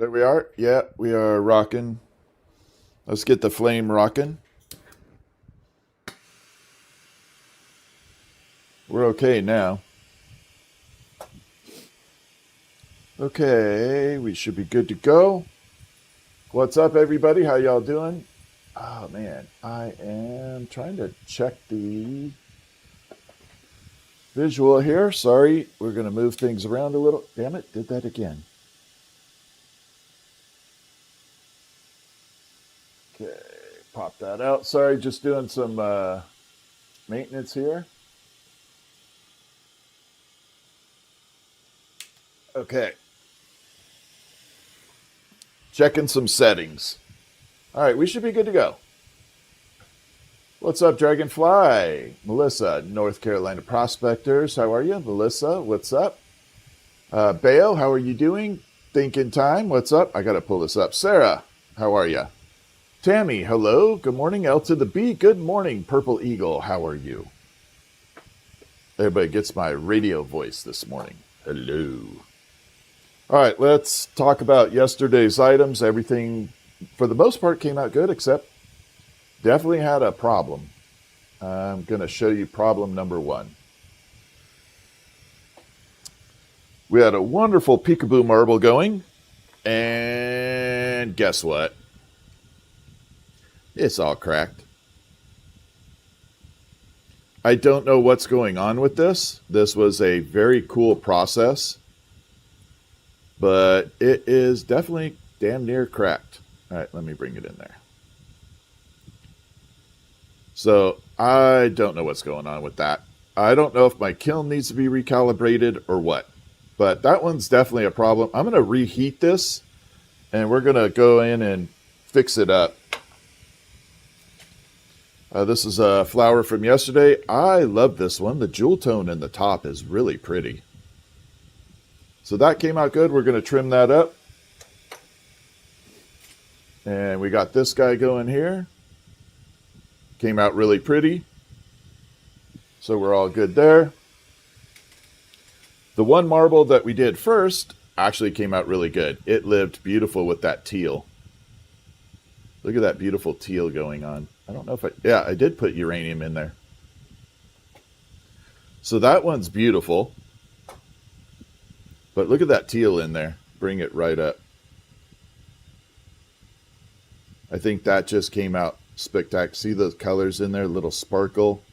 There we are. Yeah, we are rocking. Let's get the flame rocking. We're okay now. Okay, we should be good to go. What's up, everybody? How y'all doing? Oh, man. I am trying to check the visual here. Sorry, we're going to move things around a little. Damn it, did that again. Okay, pop that out. Sorry, just doing some maintenance here. Okay. Checking some settings. All right, we should be good to go. What's up, Dragonfly? Melissa, North Carolina Prospectors. How are you? Melissa, what's up? Bayo, how are you doing? Thinking time, what's up? I got to pull this up. Sarah, how are you? Tammy, hello. Good morning, L to the B. Good morning, Purple Eagle. How are you? Everybody gets my radio voice this morning. Hello. All right, let's talk about yesterday's items. Everything, for the most part, came out good, except definitely had a problem. I'm going to show you problem number one. We had a wonderful peekaboo marble going, and guess what? It's all cracked. I don't know what's going on with this. This was a very cool process, but it is definitely damn near cracked. All right, let me bring it in there. So I don't know what's going on with that. I don't know if my kiln needs to be recalibrated or what, but that one's definitely a problem. I'm going to reheat this, and we're going to go in and fix it up. This is a flower from yesterday. I love this one. The jewel tone in the top is really pretty. So that came out good. We're going to trim that up. And we got this guy going here. Came out really pretty. So we're all good there. The one marble that we did first actually came out really good. It lived beautiful with that teal. Look at that beautiful teal going on. I don't know if I did put uranium in there. So that one's beautiful. But look at that teal in there. Bring it right up. I think that just came out spectacular. See those colors in there? Little sparkle.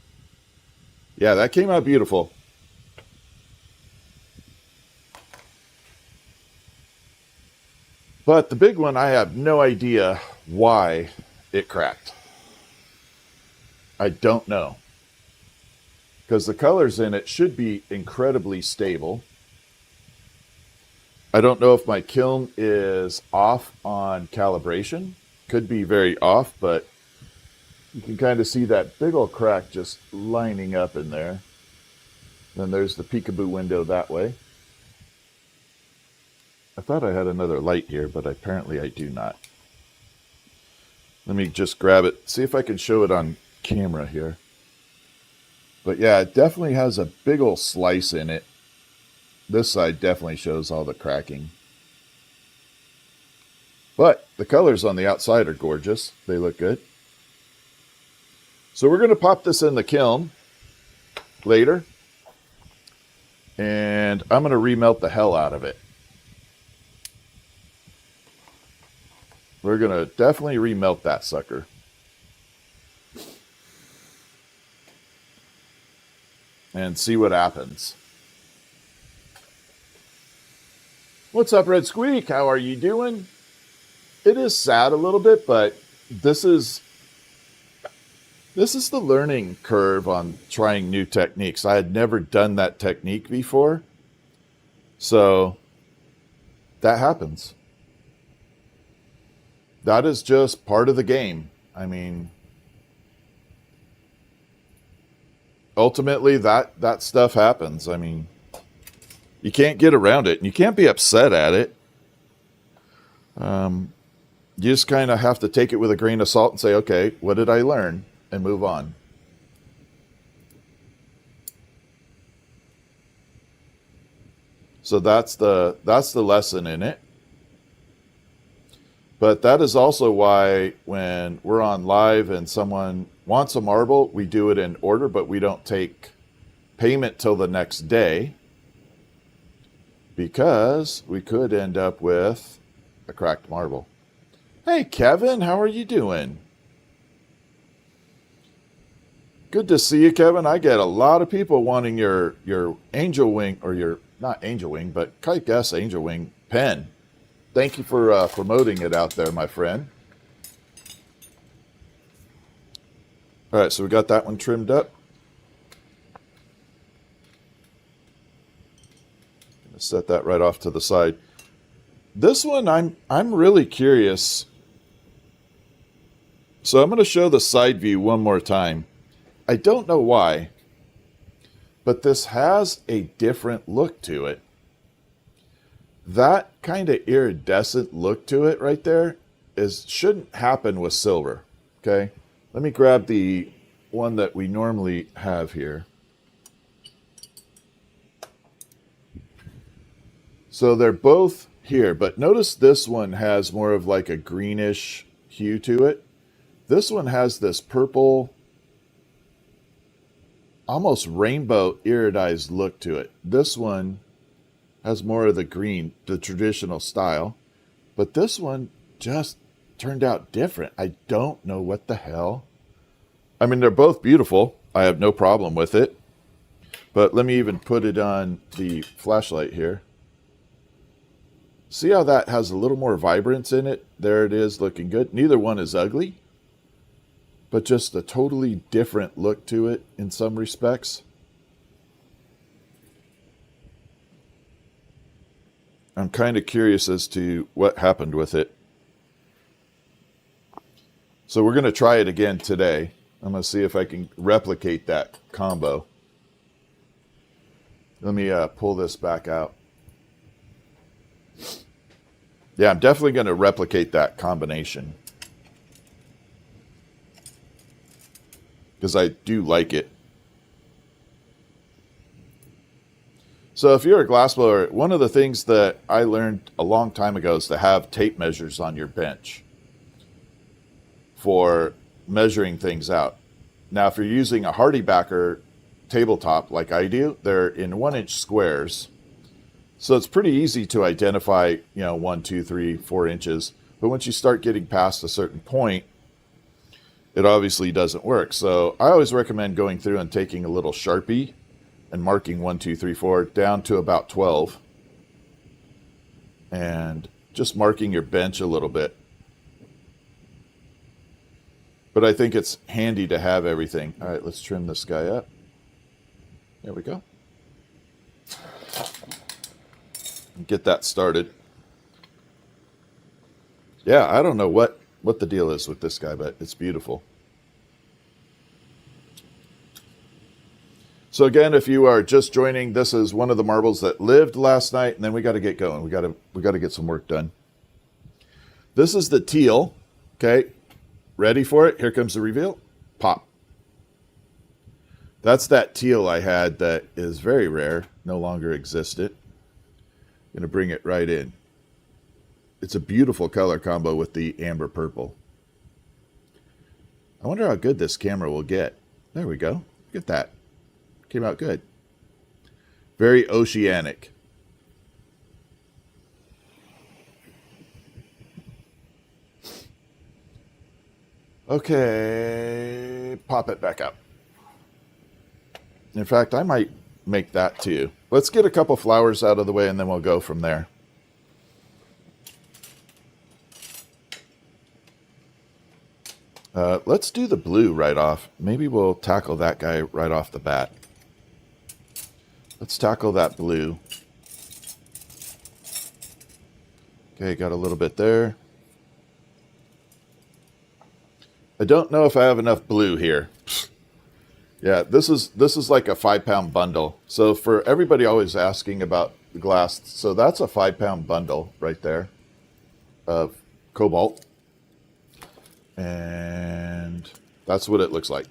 Yeah, that came out beautiful. But the big one, I have no idea why it cracked. I don't know. Because the colors in it should be incredibly stable. I don't know if my kiln is off on calibration. Could be very off, but you can kind of see that big old crack just lining up in there. Then there's the peekaboo window that way. I thought I had another light here, but apparently I do not. Let me just grab it, see if I can show it on camera here. But yeah, it definitely has a big old slice in it. This side definitely shows all the cracking. But the colors on the outside are gorgeous. They look good. So we're going to pop this in the kiln later. And I'm going to remelt the hell out of it. We're going to definitely remelt that sucker. And see what happens. What's up, Red Squeak? How are you doing? It is sad a little bit, but this is the learning curve on trying new techniques. I had never done that technique before. So that happens. That is just part of the game. I mean, ultimately that stuff happens. I mean, you can't get around it, and you can't be upset at it. You just kind of have to take it with a grain of salt and say, okay, what did I learn? And move on. So that's the lesson in it. But that is also why when we're on live and someone wants a marble, we do it in order, but we don't take payment till the next day, because we could end up with a cracked marble. Hey, Kevin, how are you doing? Good to see you, Kevin. I get a lot of people wanting your angel wing, or your, not angel wing, but Kite Guess angel wing pen. Thank you for promoting it out there, my friend. All right, so we got that one trimmed up. Gonna set that right off to the side. This one, I'm really curious. So I'm going to show the side view one more time. I don't know why, but this has a different look to it. That kind of iridescent look to it right there shouldn't happen with silver. Okay, let me grab the one that we normally have here. So they're both here, but notice this one has more of like a greenish hue to it. This one has this purple, almost rainbow iridized look to it. This one has more of the green, the traditional style, but this one just turned out different. I don't know what the hell. I mean, they're both beautiful. I have no problem with it, but let me even put it on the flashlight here. See how that has a little more vibrance in it? There it is, looking good. Neither one is ugly, but just a totally different look to it in some respects. I'm kind of curious as to what happened with it. So we're going to try it again today. I'm going to see if I can replicate that combo. Let me pull this back out. Yeah, I'm definitely going to replicate that combination, because I do like it. So if you're a glassblower, one of the things that I learned a long time ago is to have tape measures on your bench for measuring things out. Now, if you're using a HardieBacker tabletop like I do, they're in 1-inch squares. So it's pretty easy to identify, 1, 2, 3, 4 inches. But once you start getting past a certain point, it obviously doesn't work. So I always recommend going through and taking a little Sharpie and marking 1, 2, 3, 4 down to about 12. And just marking your bench a little bit. But I think it's handy to have everything. All right, let's trim this guy up. There we go. Get that started. Yeah, I don't know what the deal is with this guy, but it's beautiful. So again, if you are just joining, this is one of the marbles that lived last night, and then we got to get going. We got to get some work done. This is the teal. Okay, ready for it? Here comes the reveal. Pop. That's that teal I had that is very rare, no longer existed. Going to bring it right in. It's a beautiful color combo with the amber purple. I wonder how good this camera will get. There we go. Look at that. Came out good. Very oceanic. Okay, pop it back up. In fact, I might make that too. Let's get a couple flowers out of the way and then we'll go from there. Let's do the blue right off. Maybe we'll tackle that guy right off the bat. Let's tackle that blue. Okay, got a little bit there. I don't know if I have enough blue here. Yeah, this is like a 5-pound bundle. So for everybody always asking about the glass, so that's a 5-pound bundle right there of cobalt. And that's what it looks like.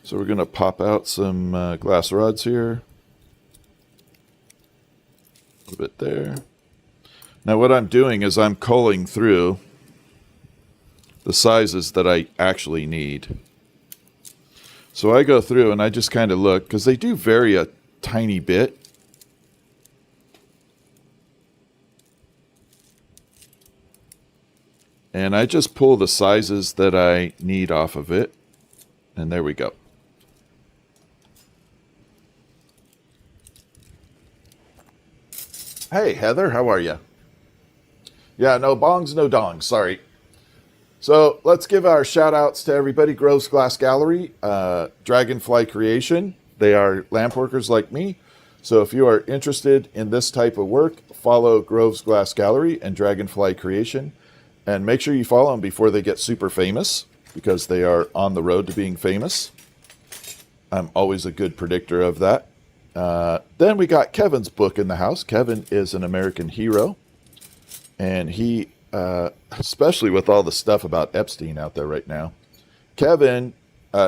So we're going to pop out some glass rods here. A little bit there. Now what I'm doing is I'm culling through the sizes that I actually need. So I go through and I just kind of look, because they do vary a tiny bit. And I just pull the sizes that I need off of it. And there we go. Hey, Heather, how are you? Yeah, no bongs, no dongs, sorry. So let's give our shout outs to everybody. Grove's Glass Gallery, Dragonfly Creation. They are lamp workers like me. So if you are interested in this type of work, follow Grove's Glass Gallery and Dragonfly Creation. And make sure you follow them before they get super famous, because they are on the road to being famous. I'm always a good predictor of that. Then we got Kevin's book in the house. Kevin is an American hero. And he, especially with all the stuff about Epstein out there right now, Kevin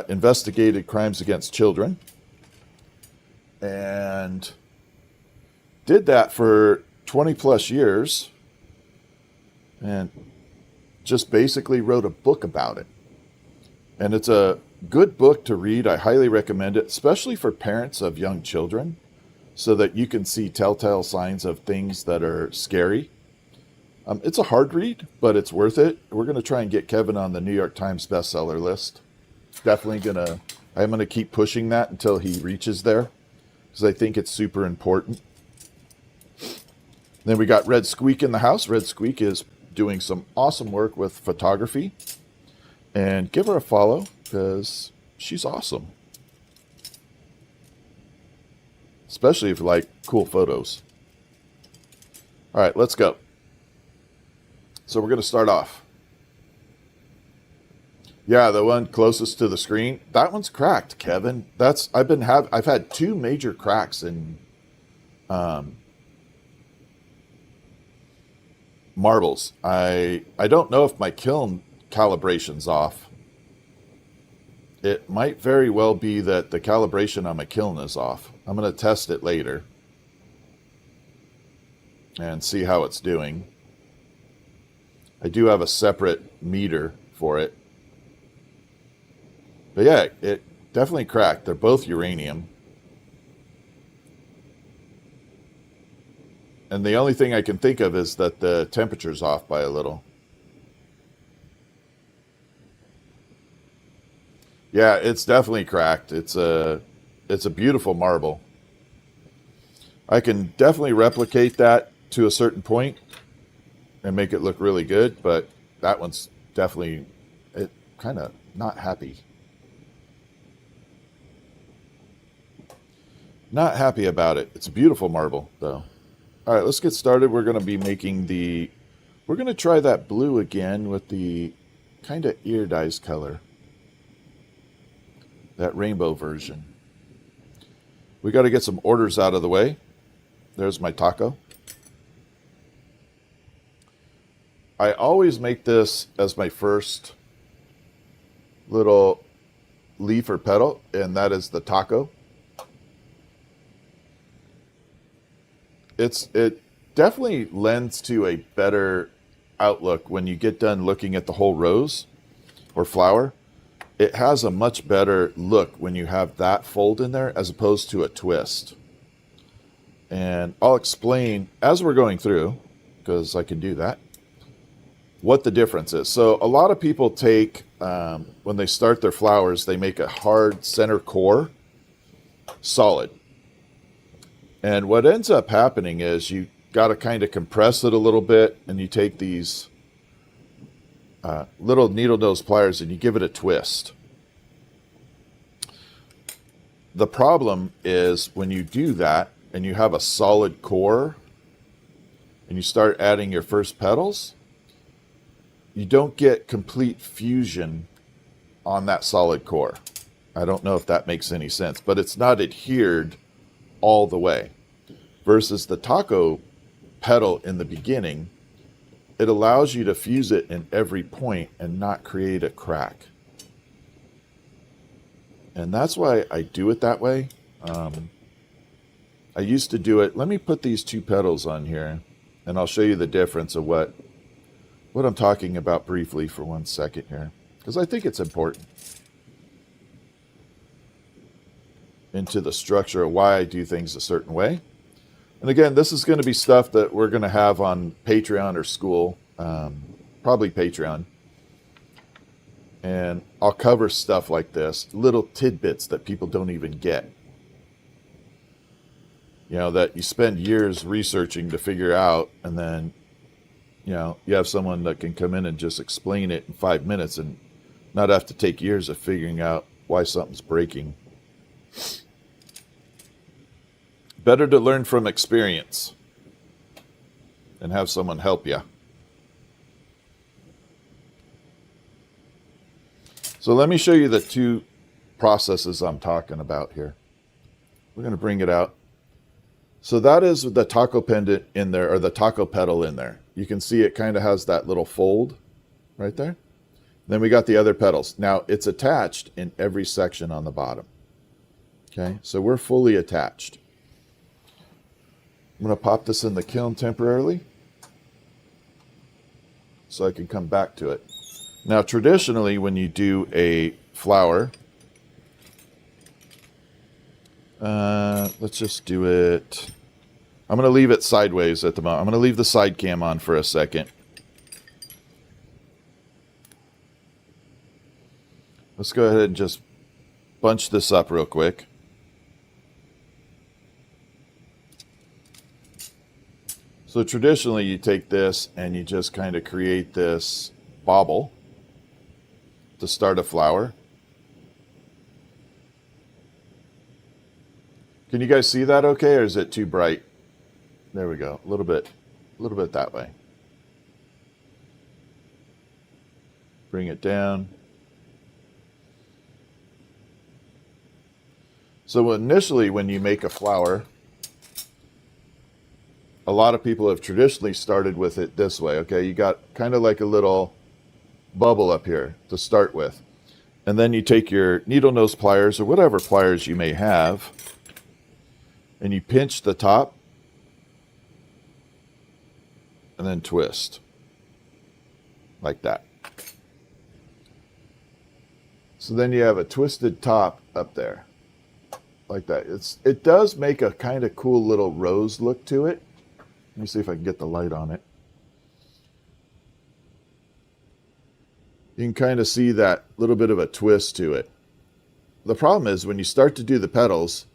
investigated crimes against children and did that for 20 plus years and just basically wrote a book about it. And it's a good book to read. I highly recommend it, especially for parents of young children, so that you can see telltale signs of things that are scary. It's a hard read, but it's worth it. We're going to try and get Kevin on the New York Times bestseller list. I'm going to keep pushing that until he reaches there, because I think it's super important. Then we got Red Squeak in the house. Red Squeak is doing some awesome work with photography. And give her a follow, because she's awesome. Especially if you like cool photos. All right, let's go. So we're going to start off. Yeah, the one closest to the screen, that one's cracked, Kevin. I've had two major cracks in marbles. I don't know if my kiln calibration's off. It might very well be that the calibration on my kiln is off. I'm going to test it later and see how it's doing. I do have a separate meter for it. But yeah, it definitely cracked. They're both uranium. And the only thing I can think of is that the temperature's off by a little. Yeah, it's definitely cracked. It's a beautiful marble. I can definitely replicate that to a certain point and make it look really good, but that one's definitely kind of not happy. Not happy about it. It's a beautiful marble, though. All right, let's get started. We're going to be making we're going to try that blue again with the kind of iridized color. That rainbow version. We got to get some orders out of the way. There's my taco. I always make this as my first little leaf or petal, and that is the taco. It definitely lends to a better outlook when you get done looking at the whole rose or flower. It has a much better look when you have that fold in there as opposed to a twist. And I'll explain as we're going through, because I can do that, what the difference is. So a lot of people take, when they start their flowers, they make a hard center core, solid. And what ends up happening is you got to kind of compress it a little bit, and you take these little needle nose pliers and you give it a twist. The problem is when you do that and you have a solid core and you start adding your first petals, you don't get complete fusion on that solid core. I don't know if that makes any sense, but it's not adhered all the way. Versus the taco petal in the beginning, it allows you to fuse it in every point and not create a crack. And that's why I do it that way. I used to do it. Let me put these two petals on here. And I'll show you the difference of what I'm talking about briefly for 1 second here, because I think it's important into the structure of why I do things a certain way. And again, this is going to be stuff that we're going to have on Patreon or school, probably Patreon. And I'll cover stuff like this, little tidbits that people don't even get. You know, that you spend years researching to figure out, and then, you know, you have someone that can come in and just explain it in 5 minutes and not have to take years of figuring out why something's breaking. Better to learn from experience and have someone help you. So let me show you the two processes I'm talking about here. We're going to bring it out. So that is the taco pendant in there, or the taco petal in there. You can see it kind of has that little fold right there. Then we got the other petals. Now it's attached in every section on the bottom. Okay, so we're fully attached. I'm going to pop this in the kiln temporarily so I can come back to it. Now, traditionally, when you do a flower, let's just do it. I'm going to leave it sideways at the moment. I'm going to leave the side cam on for a second. Let's go ahead and just bunch this up real quick. So traditionally, you take this and you just kind of create this bobble to start a flower. Can you guys see that okay, or is it too bright? There we go. A little bit that way. Bring it down. So initially, when you make a flower, a lot of people have traditionally started with it this way, okay? You got kind of like a little bubble up here to start with. And then you take your needle nose pliers or whatever pliers you may have, and you pinch the top and then twist like that. So then you have a twisted top up there like that. It does make a kind of cool little rose look to it. Let me see if I can get the light on it. You can kind of see that little bit of a twist to it. The problem is when you start to do the petals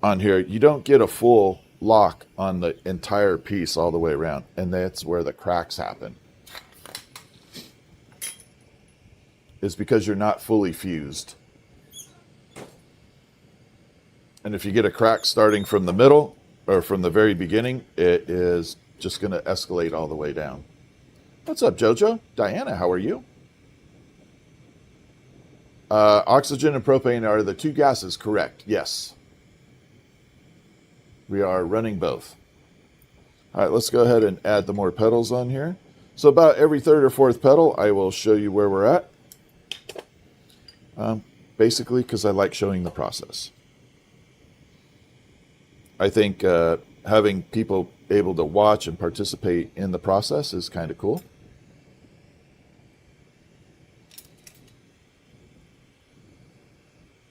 on here, you don't get a full lock on the entire piece all the way around. And that's where the cracks happen. It's because you're not fully fused. And if you get a crack starting from the middle or from the very beginning, it is just going to escalate all the way down. What's up, Jojo? Diana, how are you? Oxygen and propane are the two gases, correct? Yes. We are running both. All right, let's go ahead and add the more petals on here. So about every third or fourth petal, I will show you where we're at. Basically, because I like showing the process. I think having people able to watch and participate in the process is kind of cool.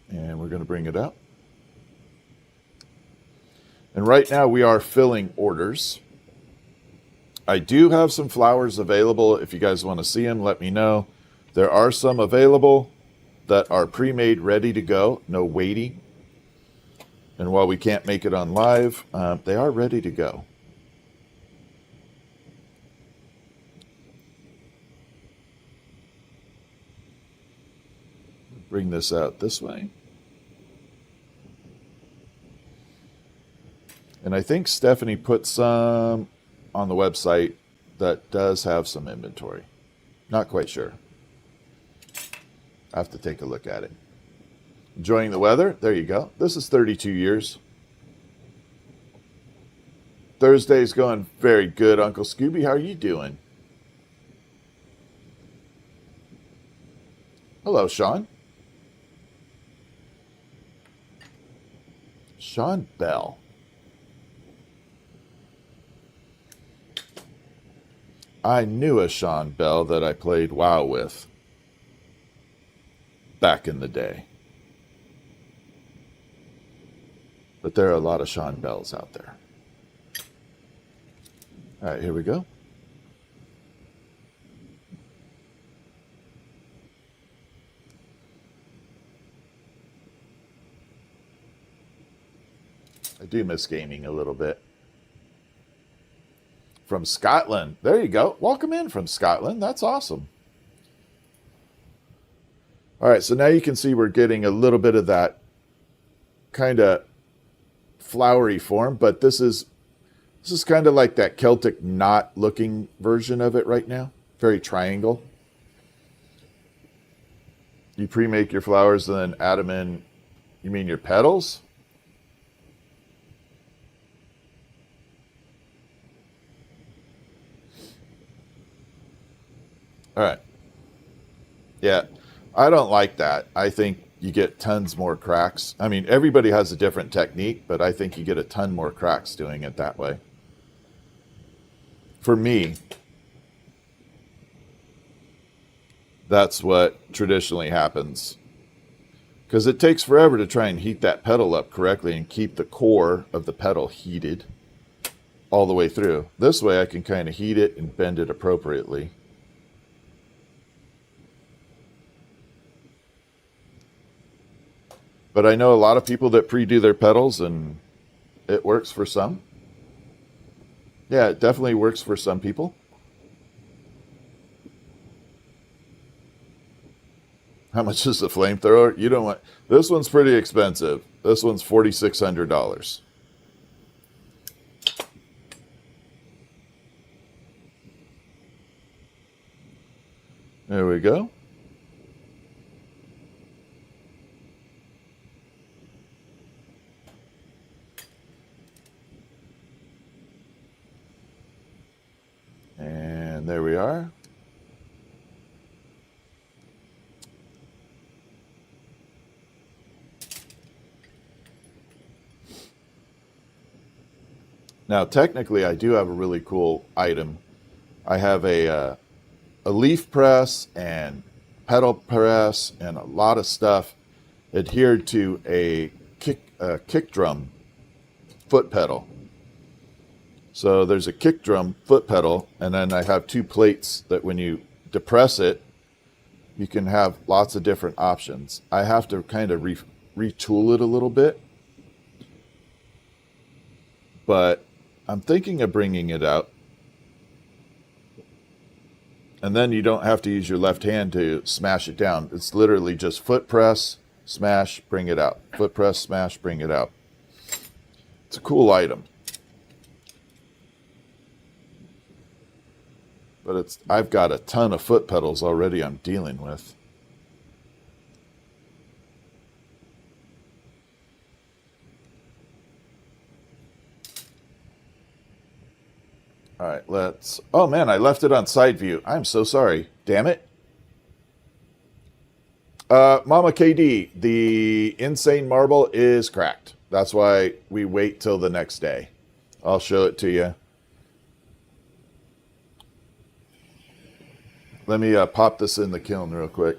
And we're going to bring it out. And right now we are filling orders. I do have some flowers available. If you guys want to see them, let me know. There are some available that are pre-made, ready to go, no waiting. And while we can't make it on live, they are ready to go. Bring this out this way. And I think Stephanie put some on the website that does have some inventory. Not quite sure. I have to take a look at it. Enjoying the weather? There you go. This is 32 years. Thursday's going very good, Uncle Scooby. How are you doing? Hello, Sean. Sean Bell. I knew a Sean Bell that I played WoW with back in the day. But there are a lot of Sean Bells out there. All right, here we go. I do miss gaming a little bit. From Scotland. There you go. Welcome in from Scotland. That's awesome. All right, so now you can see we're getting a little bit of that kind of flowery form, but this is kind of like that Celtic knot looking version of it right now. Very triangle. You pre-make your flowers and then add them in. You mean your petals? All right. Yeah, I don't like that. I think you get tons more cracks. I mean, everybody has a different technique, but I think you get a ton more cracks doing it that way. For me, that's what traditionally happens. Because it takes forever to try and heat that petal up correctly and keep the core of the petal heated all the way through. This way I can kind of heat it and bend it appropriately. But I know a lot of people that pre-do their petals, and it works for some. Yeah, it definitely works for some people. How much is the flamethrower? You don't want... This one's pretty expensive. This one's $4,600. There we go. And there we are. Now, technically, I do have a really cool item. I have a leaf press and petal press and a lot of stuff adhered to a kick drum foot pedal. So there's a kick drum foot pedal, and then I have two plates that when you depress it, you can have lots of different options. I have to kind of retool it a little bit, but I'm thinking of bringing it out. And then you don't have to use your left hand to smash it down. It's literally just foot press, smash, bring it out. Foot press, smash, bring it out. It's a cool item. But I've got a ton of foot pedals already I'm dealing with. All right, let's... Oh, man, I left it on side view. I'm so sorry. Damn it. Mama KD, the insane marble is cracked. That's why we wait till the next day. I'll show it to you. Let me pop this in the kiln real quick.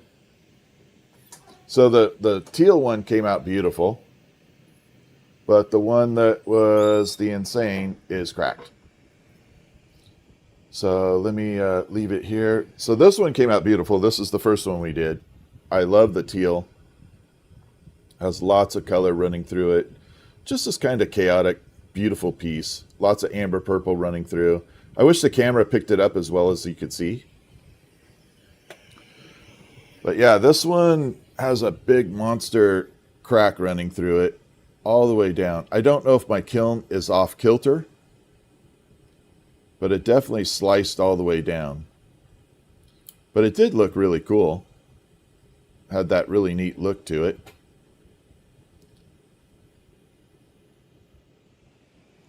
So the teal one came out beautiful, but the one that was the insane is cracked. So let me leave it here. So this one came out beautiful. This is the first one we did. I love the teal. Has lots of color running through it. Just this kind of chaotic, beautiful piece. Lots of amber purple running through. I wish the camera picked it up as well as you could see. But yeah, this one has a big monster crack running through it all the way down. I don't know if my kiln is off kilter, but it definitely sliced all the way down. But it did look really cool. Had that really neat look to it.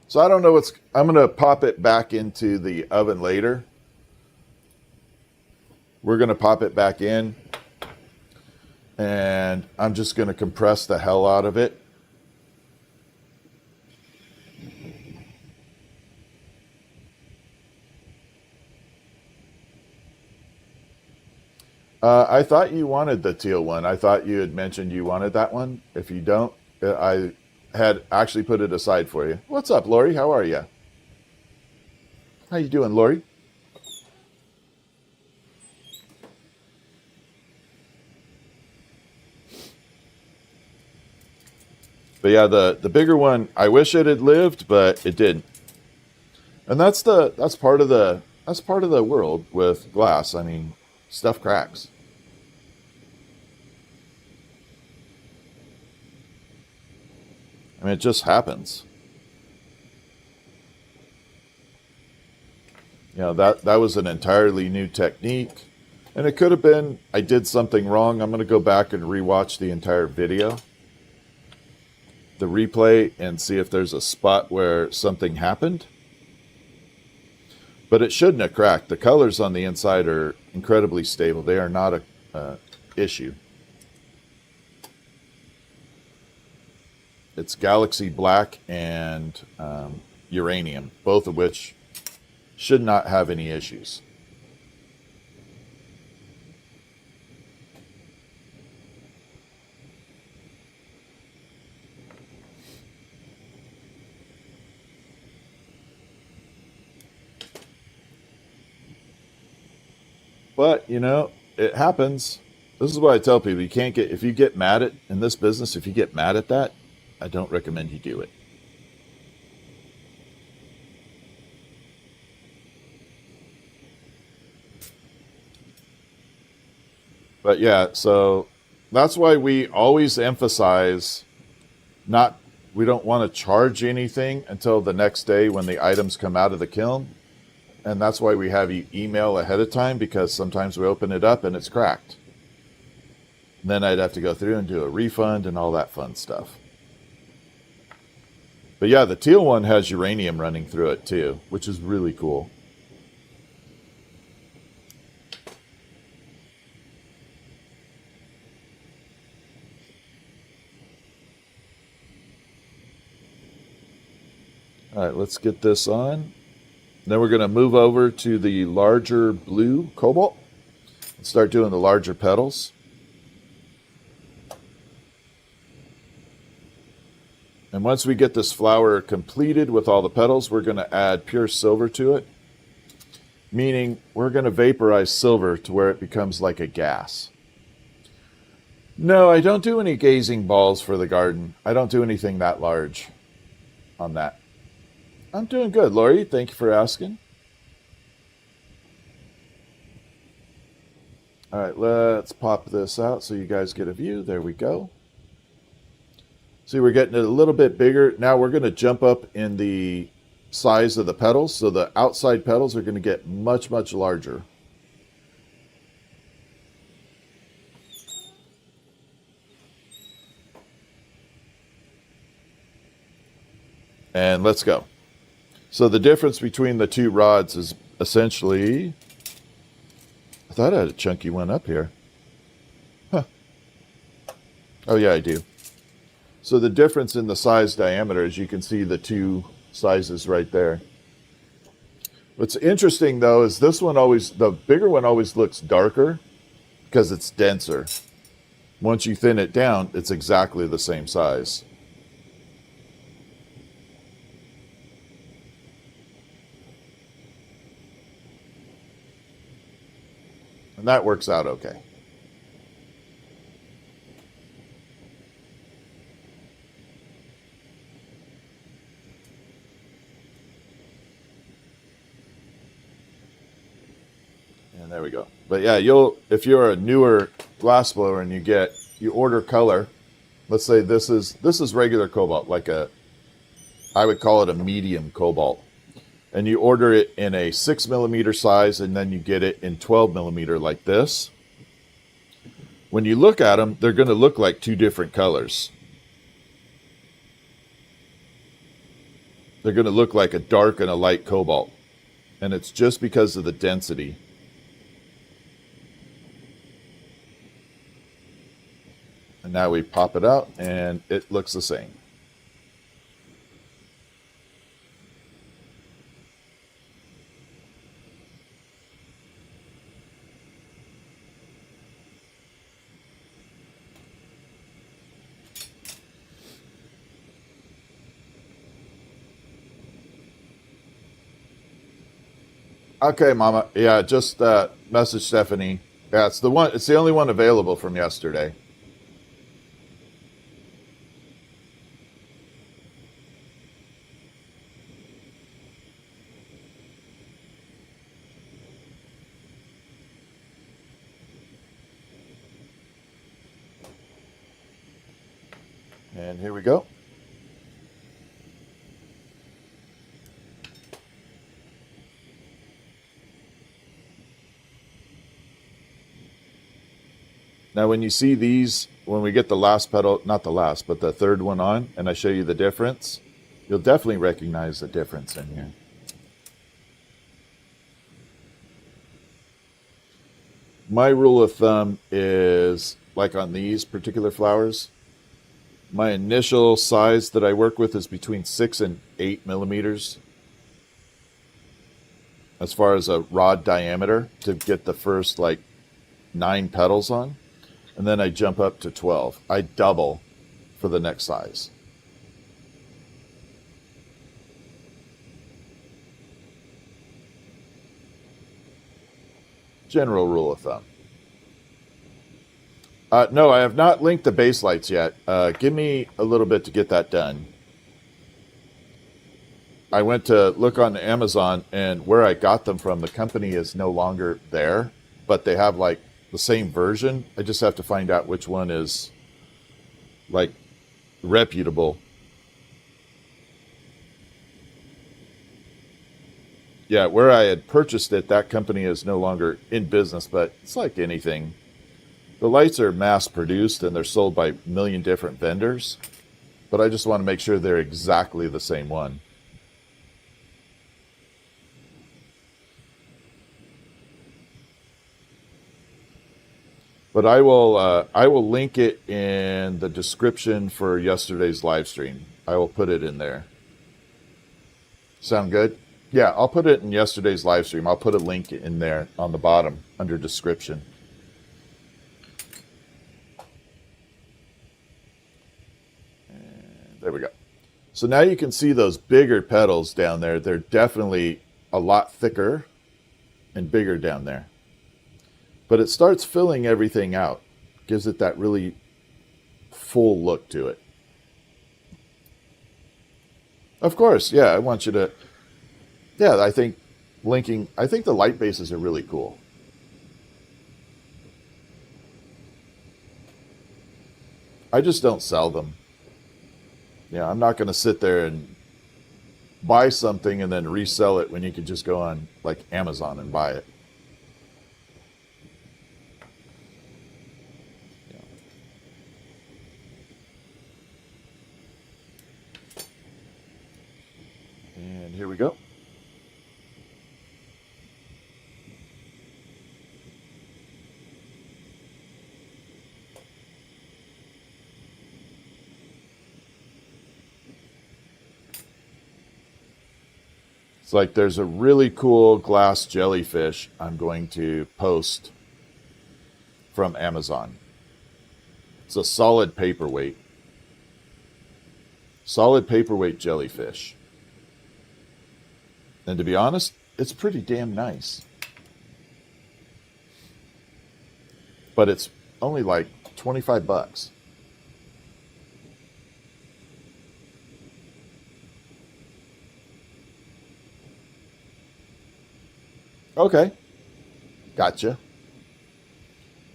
So I don't know what's... I'm going to pop it back into the oven later. We're going to pop it back in. And I'm just going to compress the hell out of it. I thought you wanted the teal one. I thought you had mentioned you wanted that one. If you don't, I had actually put it aside for you. What's up, Lori? How are you? How you doing, Lori? But yeah, the bigger one, I wish it had lived, but it didn't. And that's part of the world with glass. I mean, stuff cracks. I mean, it just happens. You know, that was an entirely new technique. And it could have been I did something wrong. I'm going to go back and rewatch the entire video, the replay, and see if there's a spot where something happened. But it shouldn't have cracked. The colors on the inside are incredibly stable. They are not a issue. It's galaxy black and uranium, both of which should not have any issues. But, you know, it happens. This is what I tell people. If you get mad at, in this business, if you get mad at that, I don't recommend you do it. But yeah, so that's why we always emphasize we don't want to charge anything until the next day when the items come out of the kiln. And that's why we have you email ahead of time, because sometimes we open it up and it's cracked. And then I'd have to go through and do a refund and all that fun stuff. But yeah, the teal one has uranium running through it too, which is really cool. All right, let's get this on. Then we're going to move over to the larger blue cobalt and start doing the larger petals. And once we get this flower completed with all the petals, we're going to add pure silver to it, meaning we're going to vaporize silver to where it becomes like a gas. No, I don't do any gazing balls for the garden. I don't do anything that large on that. I'm doing good, Lori. Thank you for asking. All right, let's pop this out so you guys get a view. There we go. See, we're getting it a little bit bigger. Now we're going to jump up in the size of the petals. So the outside petals are going to get much, much larger. And let's go. So the difference between the two rods is essentially, I thought I had a chunky one up here. Huh. Oh yeah, I do. So the difference in the size diameter, as you can see the two sizes right there. What's interesting though is the bigger one always looks darker because it's denser. Once you thin it down, it's exactly the same size. And that works out okay. And there we go. But yeah, if you're a newer glass blower and you order color, let's say this is regular cobalt, I would call it a medium cobalt. And you order it in a 6mm size, and then you get it in 12mm like this. When you look at them, they're going to look like two different colors. They're going to look like a dark and a light cobalt. And it's just because of the density. And now we pop it out, and it looks the same. Okay, Mama. Yeah, just message Stephanie. Yeah, it's the one. It's the only one available from yesterday. And here we go. Now, when you see these, when we get the last petal, not the last, but the third one on, and I show you the difference, you'll definitely recognize the difference in here. My rule of thumb is, like on these particular flowers, my initial size that I work with is between 6 and 8 millimeters as far as a rod diameter to get the first like 9 petals on. And then I jump up to 12. I double for the next size. General rule of thumb. No, I have not linked the base lights yet. Give me a little bit to get that done. I went to look on Amazon, and where I got them from, the company is no longer there, but they have like the same version. I just have to find out which one is like reputable. Yeah, where I had purchased it, that company is no longer in business, but it's like anything. The lights are mass produced and they're sold by a million different vendors, but I just want to make sure they're exactly the same one. But I will link it in the description for yesterday's live stream. I will put it in there. Sound good? Yeah, I'll put it in yesterday's live stream. I'll put a link in there on the bottom under description. And there we go. So now you can see those bigger petals down there. They're definitely a lot thicker and bigger down there. But it starts filling everything out. Gives it that really full look to it. Of course, yeah, I want you to... Yeah, I think the light bases are really cool. I just don't sell them. Yeah, I'm not going to sit there and buy something and then resell it when you could just go on like Amazon and buy it. And here we go. It's like there's a really cool glass jellyfish I'm going to post from Amazon. It's a solid paperweight. Solid paperweight jellyfish. And to be honest, it's pretty damn nice. But it's only like 25 bucks. Okay. Gotcha.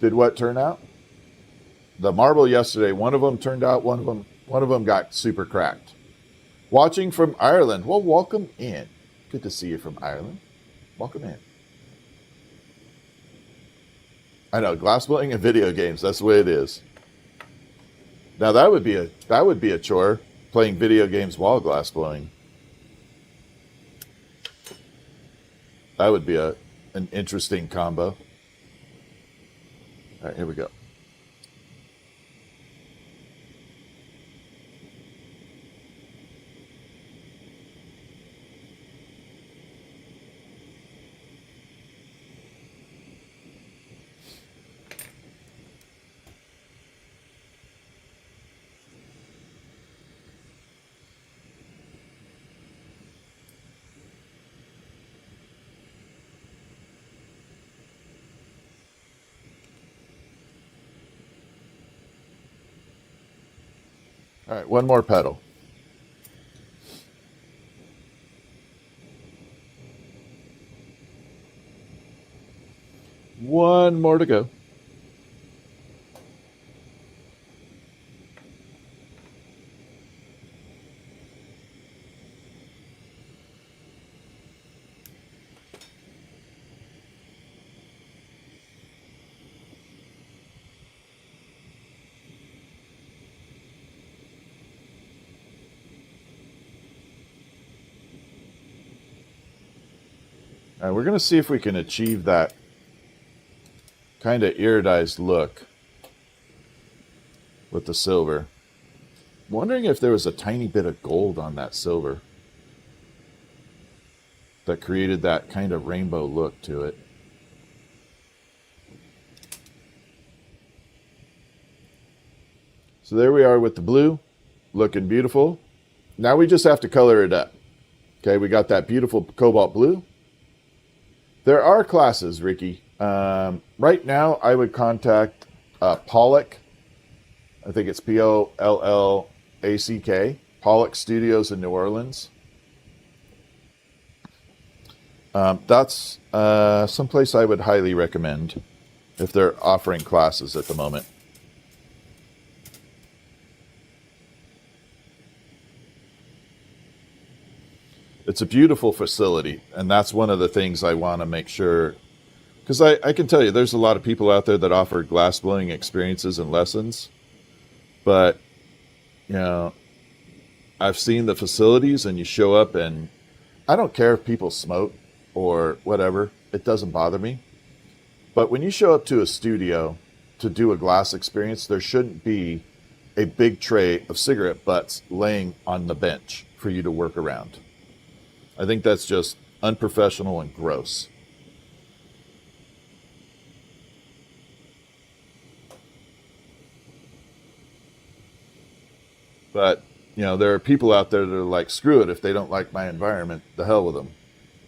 Did what turn out? The marble yesterday, one of them turned out, one of them got super cracked. Watching from Ireland. Well, welcome in. Good to see you from Ireland. Welcome in. I know, glassblowing and video games, that's the way it is. Now that would be a chore, playing video games while glassblowing. That would be an interesting combo. All right, here we go. All right, one more petal. One more to go. All right, we're going to see if we can achieve that kind of iridized look with the silver. I'm wondering if there was a tiny bit of gold on that silver that created that kind of rainbow look to it. So there we are with the blue, looking beautiful. Now we just have to color it up. Okay, we got that beautiful cobalt blue. There are classes, Ricky. Right now, I would contact Pollock. I think it's Pollack, Pollock Studios in New Orleans. That's someplace I would highly recommend if they're offering classes at the moment. It's a beautiful facility, and that's one of the things I want to make sure, because I can tell you there's a lot of people out there that offer glassblowing experiences and lessons, but you know, I've seen the facilities and you show up and I don't care if people smoke or whatever, it doesn't bother me. But when you show up to a studio to do a glass experience, there shouldn't be a big tray of cigarette butts laying on the bench for you to work around. I think that's just unprofessional and gross. But, you know, there are people out there that are like, screw it, if they don't like my environment, the hell with them.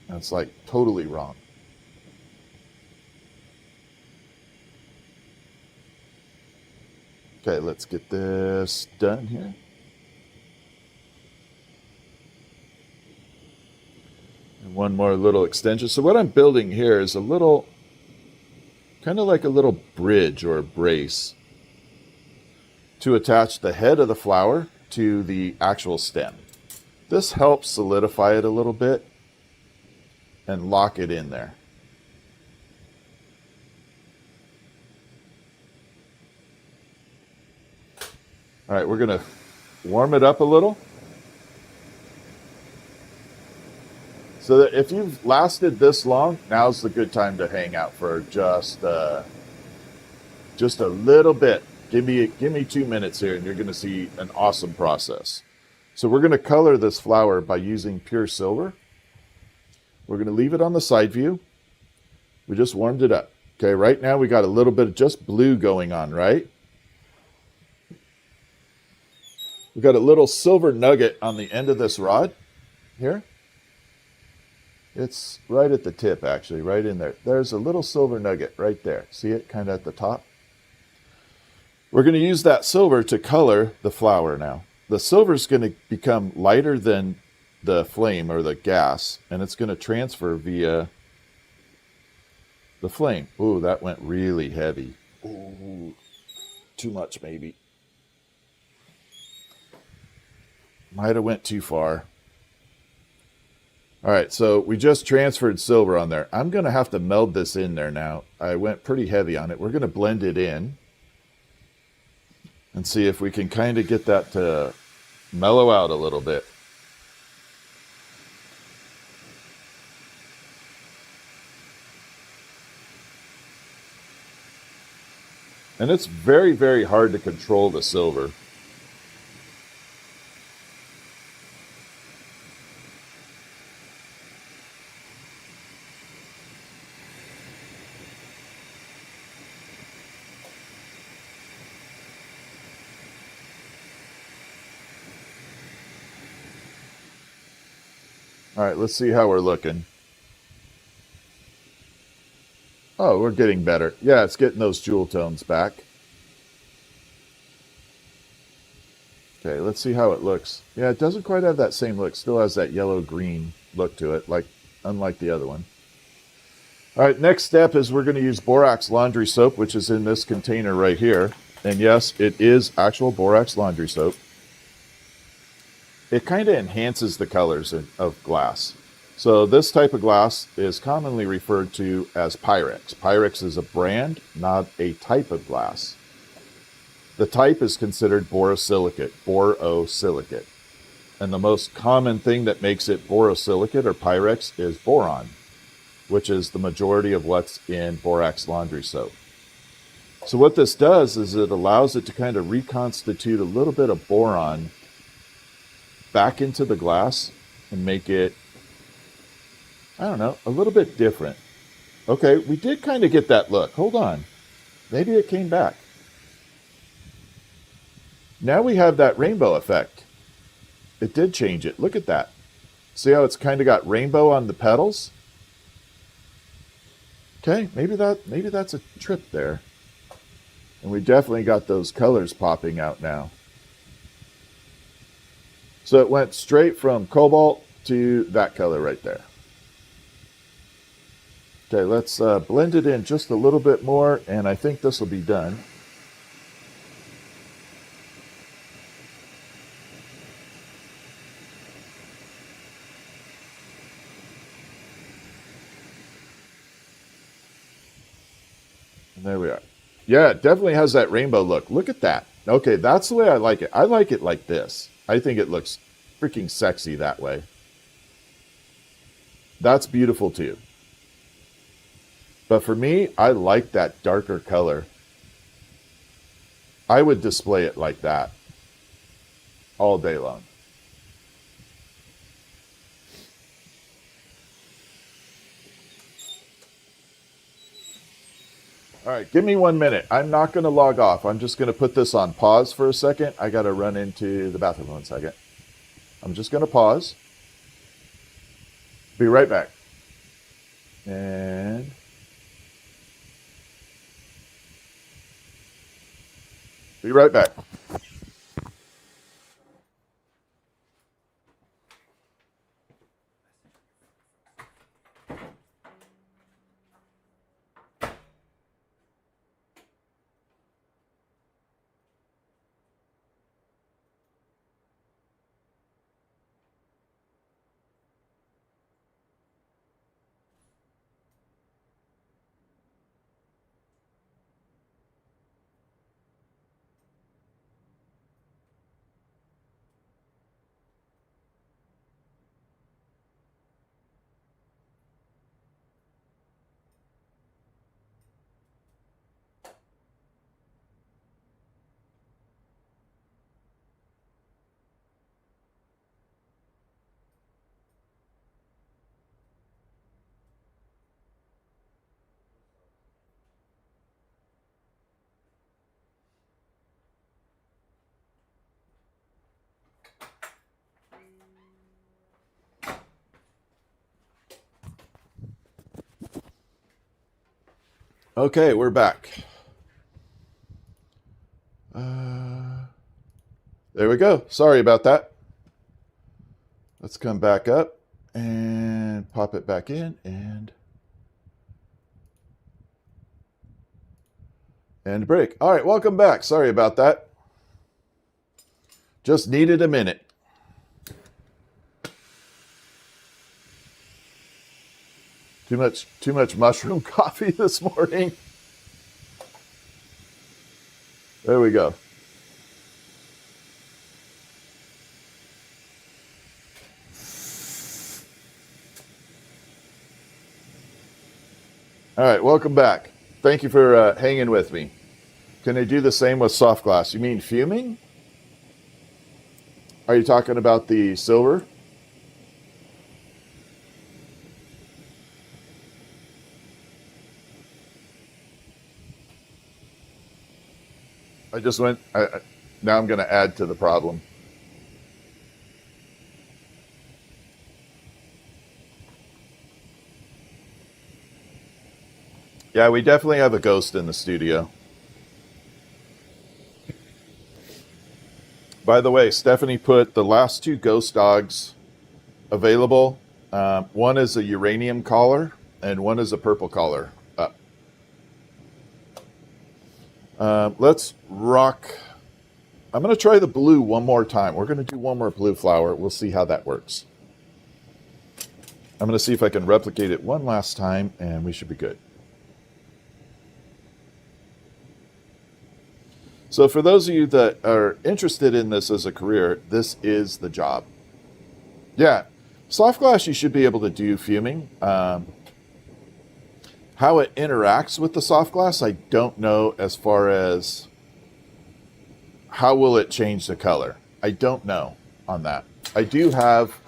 And it's like totally wrong. Okay, let's get this done here. And one more little extension. So what I'm building here is a little, kind of like a little bridge or a brace to attach the head of the flower to the actual stem. This helps solidify it a little bit and lock it in there. All right, we're going to warm it up a little. So that if you've lasted this long, now's the good time to hang out for just a little bit. Give me 2 minutes here, and you're going to see an awesome process. So we're going to color this flower by using pure silver. We're going to leave it on the side view. We just warmed it up. Okay, right now we got a little bit of just blue going on, right? We got a little silver nugget on the end of this rod here. It's right at the tip, actually, right in there. There's a little silver nugget right there. See it kind of at the top? We're going to use that silver to color the flower now. The silver is going to become lighter than the flame or the gas, and it's going to transfer via the flame. Ooh, that went really heavy. Ooh, too much maybe. Might have went too far. All right, so we just transferred silver on there. I'm going to have to meld this in there now. I went pretty heavy on it. We're going to blend it in and see if we can kind of get that to mellow out a little bit. And it's very, very hard to control the silver. All right, let's see how we're looking. Oh, we're getting better. Yeah, it's getting those jewel tones back. Okay, let's see how it looks. Yeah, it doesn't quite have that same look. Still has that yellow-green look to it, unlike the other one. All right, next step is we're going to use borax laundry soap, which is in this container right here. And yes, it is actual borax laundry soap. It kind of enhances the colors of glass. So this type of glass is commonly referred to as Pyrex. Pyrex is a brand, not a type of glass. The type is considered borosilicate, borosilicate. And the most common thing that makes it borosilicate or Pyrex is boron, which is the majority of what's in borax laundry soap. So what this does is it allows it to kind of reconstitute a little bit of boron back into the glass and make it, I don't know, a little bit different. Okay, we did kind of get that look. Hold on. Maybe it came back. Now we have that rainbow effect. It did change it. Look at that. See how it's kind of got rainbow on the petals? Okay, maybe that's a trip there. And we definitely got those colors popping out now. So it went straight from cobalt to that color right there. Okay, let's blend it in just a little bit more, and I think this will be done. And there we are. Yeah, it definitely has that rainbow look. Look at that. Okay, that's the way I like it. I like it like this. I think it looks freaking sexy that way. That's beautiful too. But for me, I like that darker color. I would display it like that all day long. All right, give me 1 minute. I'm not going to log off. I'm just going to put this on pause for a second. I got to run into the bathroom 1 second. I'm just going to pause. Be right back. And be right back. Okay, we're back. There we go. Sorry about that. Let's come back up and pop it back in and break. All right, welcome back. Sorry about that. Just needed a minute. Too much mushroom coffee this morning. There we go. All right, welcome back. Thank you for hanging with me. Can I do the same with soft glass? You mean fuming? Are you talking about the silver? Now I'm going to add to the problem. Yeah, we definitely have a ghost in the studio. By the way, Stephanie put the last 2 ghost dogs available. One is a uranium collar and one is a purple collar up. Let's rock. I'm going to try the blue one more time. We're going to do one more blue flower. We'll see how that works. I'm going to see if I can replicate it one last time, and we should be good. So for those of you that are interested in this as a career, this is the job. Yeah, soft glass, you should be able to do fuming. How it interacts with the soft glass, I don't know as far as how will it change the color. I don't know on that. I do have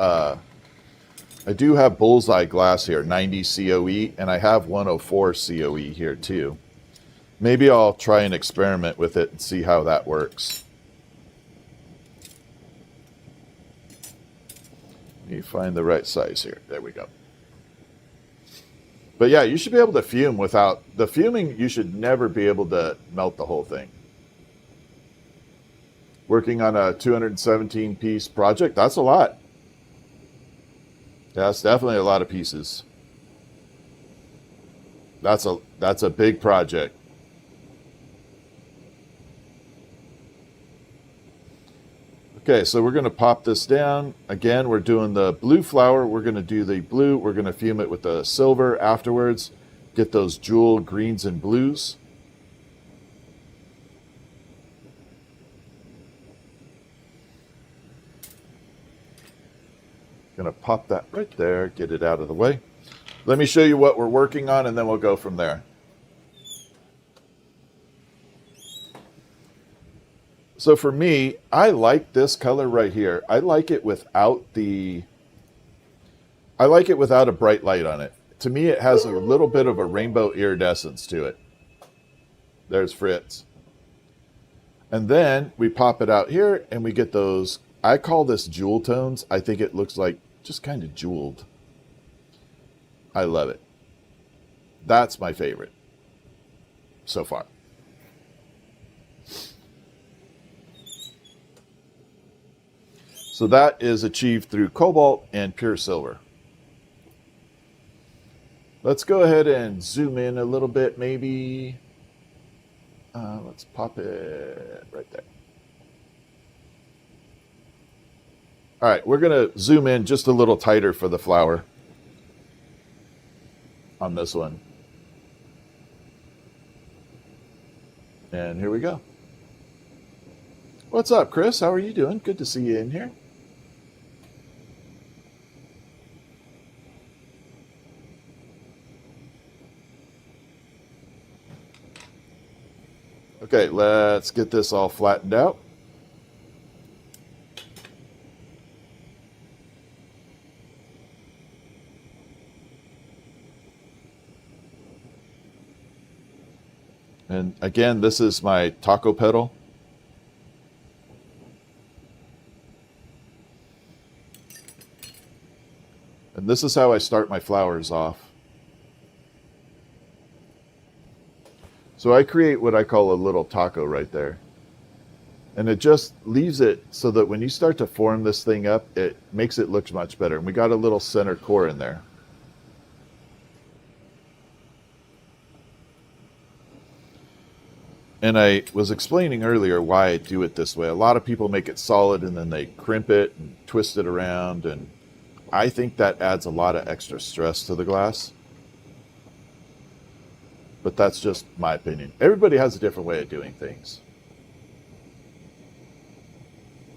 bullseye glass here, 90 COE, and I have 104 COE here too. Maybe I'll try and experiment with it and see how that works. Let me find the right size here. There we go. But yeah, you should be able to fume without... The fuming, you should never be able to melt the whole thing. Working on a 217-piece project, that's a lot. Yeah, that's definitely a lot of pieces. That's a big project. Okay, so we're going to pop this down. Again, we're doing the blue flower. We're going to do the blue. We're going to fume it with the silver afterwards. Get those jewel greens and blues. Going to pop that right there, get it out of the way. Let me show you what we're working on, and then we'll go from there. So for me, I like this color right here. I like it without a bright light on it. To me, it has a little bit of a rainbow iridescence to it. There's Fritz. And then we pop it out here and we get those, I call this jewel tones. I think it looks like just kind of jeweled. I love it. That's my favorite so far. So that is achieved through cobalt and pure silver. Let's go ahead and zoom in a little bit, maybe. Let's pop it right there. All right, we're going to zoom in just a little tighter for the flower on this one. And here we go. What's up, Chris? How are you doing? Good to see you in here. Okay, let's get this all flattened out. And again, this is my taco petal. And this is how I start my flowers off. So I create what I call a little taco right there. And it just leaves it so that when you start to form this thing up, it makes it look much better. And we got a little center core in there. And I was explaining earlier why I do it this way. A lot of people make it solid and then they crimp it and twist it around. And I think that adds a lot of extra stress to the glass. But that's just my opinion. Everybody has a different way of doing things.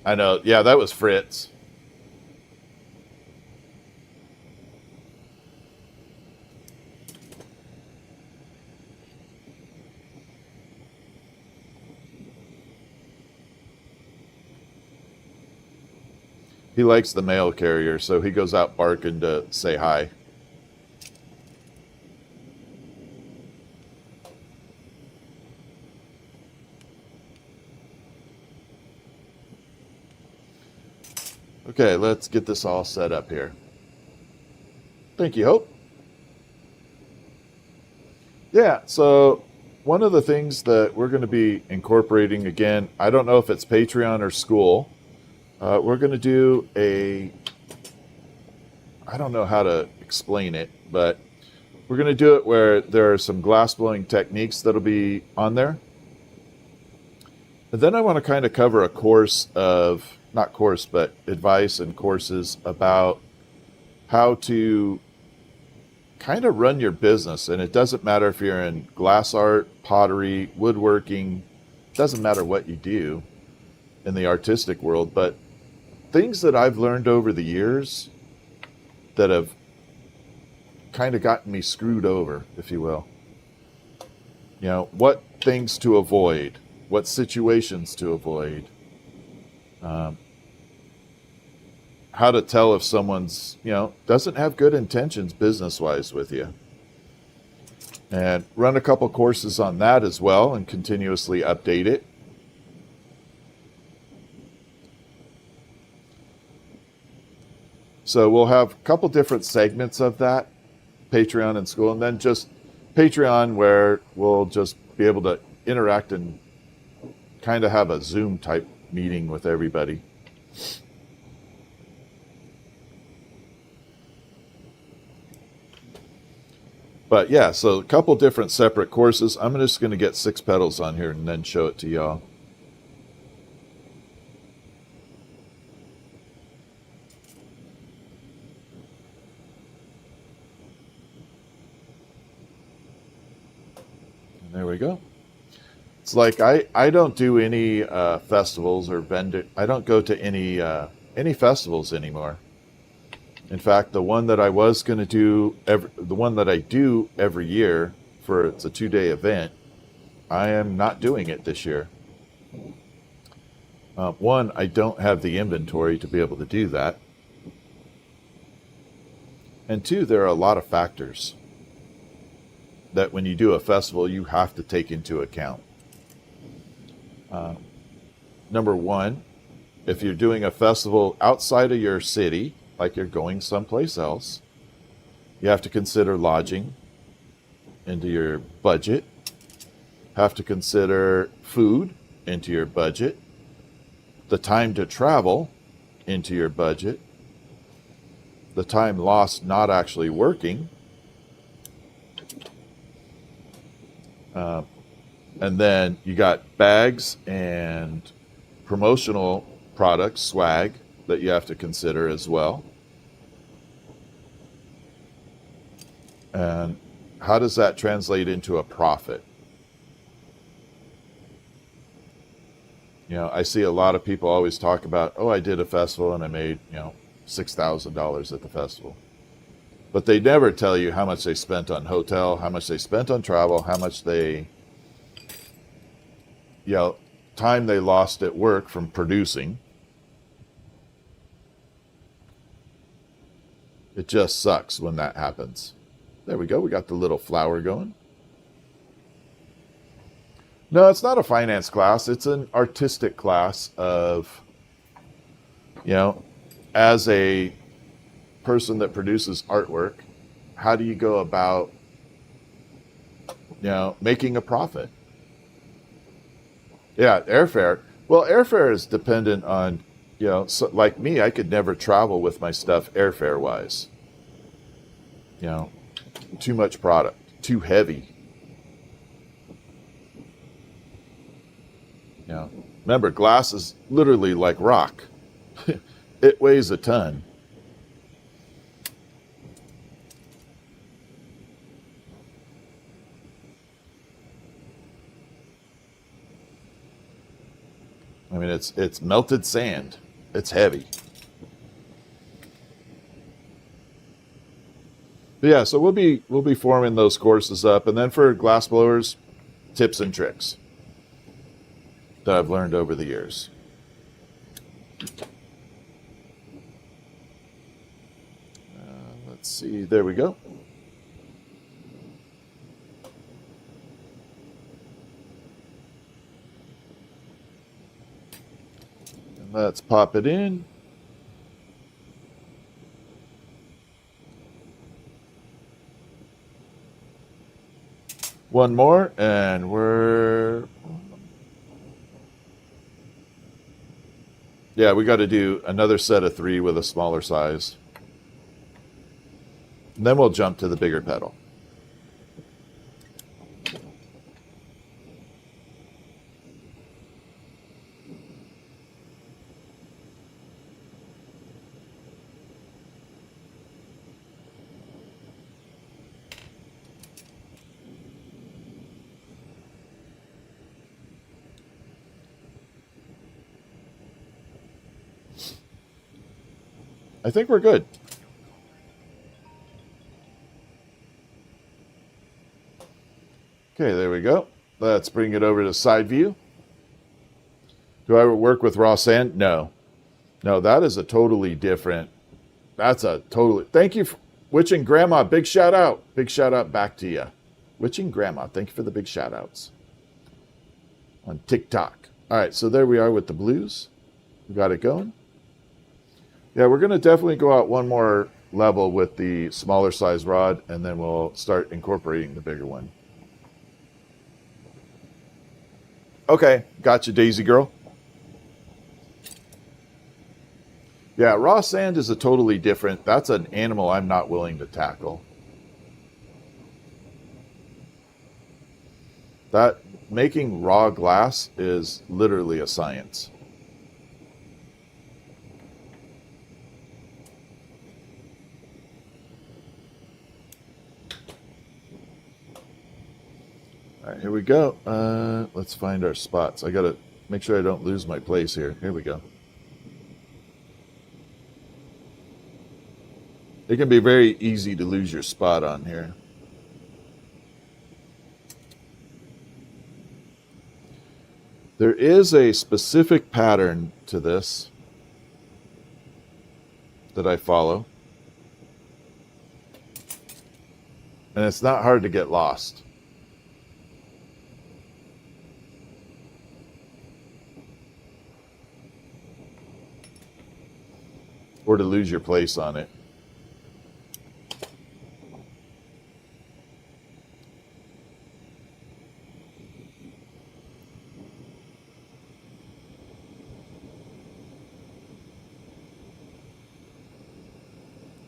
I know. Yeah, that was Fritz. He likes the mail carrier, so he goes out barking to say hi. Okay, let's get this all set up here. Thank you, Hope. Yeah, so one of the things that we're going to be incorporating again, I don't know if it's Patreon or school. We're going to do I don't know how to explain it, but we're going to do it where there are some glass blowing techniques that'll be on there. And then I want to kind of cover a course of, not course, but advice and courses about how to kind of run your business. And it doesn't matter if you're in glass art, pottery, woodworking, it doesn't matter what you do in the artistic world, but things that I've learned over the years that have kind of gotten me screwed over, if you will. You know, what things to avoid, what situations to avoid, how to tell if someone's, doesn't have good intentions business-wise with you. And run a couple courses on that as well and continuously update it. So we'll have a couple different segments of that, Patreon and school, and then just Patreon where we'll just be able to interact and kind of have a Zoom type meeting with everybody. But yeah, so a couple different separate courses. I'm just going to get 6 petals on here and then show it to y'all. And there we go. It's like I don't do any festivals or vendor. I don't go to any festivals anymore. In fact, the one that I was going to do, the one that I do every year it's a 2-day event, I am not doing it this year. One, I don't have the inventory to be able to do that. And two, there are a lot of factors that when you do a festival, you have to take into account. Number one, if you're doing a festival outside of your city, like you're going someplace else, you have to consider lodging into your budget, have to consider food into your budget, the time to travel into your budget, the time lost not actually working, and then you got bags and promotional products, swag, that you have to consider as well. And how does that translate into a profit? I see a lot of people always talk about, oh, I did a festival and I made, $6,000 at the festival. But they never tell you how much they spent on hotel, how much they spent on travel, how much time they lost at work from producing. It just sucks when that happens. There we go. We got the little flower going. No, it's not a finance class. It's an artistic class of, as a person that produces artwork, how do you go about, making a profit? Yeah, airfare. Well, airfare is dependent on, so like me, I could never travel with my stuff airfare-wise. Too much product, too heavy. Remember, glass is literally like rock. It weighs a ton. I mean, it's melted sand. It's heavy. But yeah, so we'll be forming those courses up, and then for glass blowers, tips and tricks that I've learned over the years. Let's see. There we go. And let's pop it in. One more, and we're... Yeah, we got to do another set of 3 with a smaller size. And then we'll jump to the bigger petal. I think we're good. Okay, there we go. Let's bring it over to side view. Do I work with raw sand? No. No, that is a totally different... That's a totally... Thank you, Witching Grandma. Big shout out. Big shout out back to you. Witching Grandma, thank you for the big shout outs on TikTok. All right, so there we are with the blues. We got it going. Yeah, we're going to definitely go out one more level with the smaller size rod, and then we'll start incorporating the bigger one. Okay, gotcha, Daisy Girl. Yeah, raw sand is a totally different... That's an animal I'm not willing to tackle. That making raw glass is literally a science. All right, here we go. Let's find our spots. I got to make sure I don't lose my place here. Here we go. It can be very easy to lose your spot on here. There is a specific pattern to this that I follow. And it's not hard to get lost. Or to lose your place on it.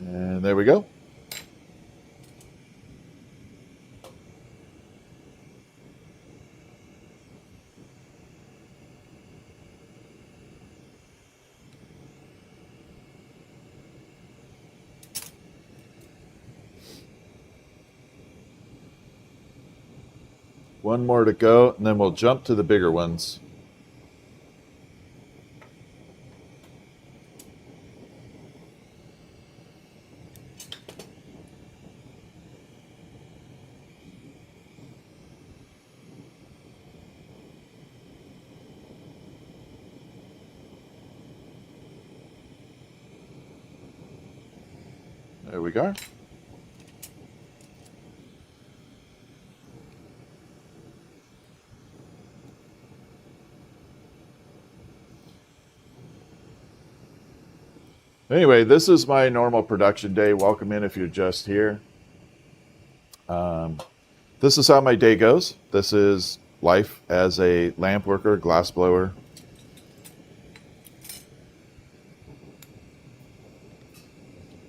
And there we go. One more to go, and then we'll jump to the bigger ones. There we go. Anyway, this is my normal production day. Welcome in if you're just here. This is how my day goes. This is life as a lamp worker, glass blower.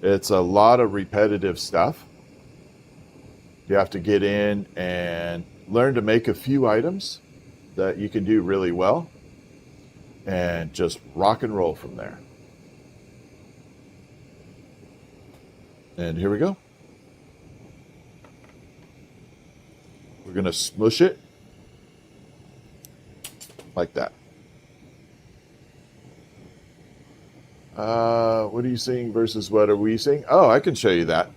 It's a lot of repetitive stuff. You have to get in and learn to make a few items that you can do really well and just rock and roll from there. And here we go. We're going to smush it like that. What are you seeing versus what are we seeing? Oh, I can show you that.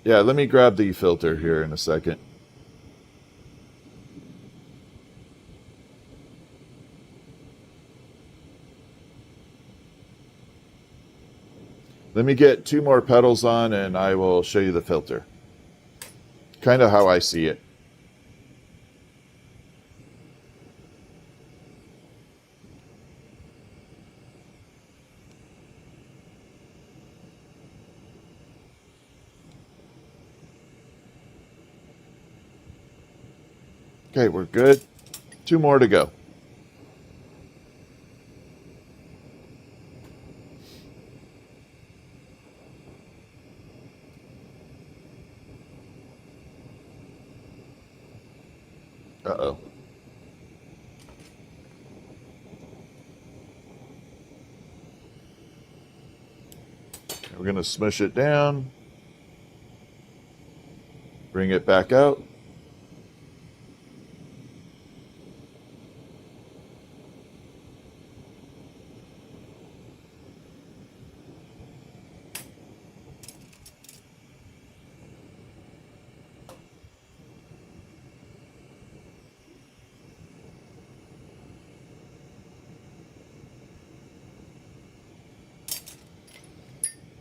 Yeah, let me grab the filter here in a second. Let me get 2 more petals on and I will show you the filter. Kind of how I see it. Okay, we're good. 2 more to go. Uh-oh. We're going to smush it down. Bring it back out.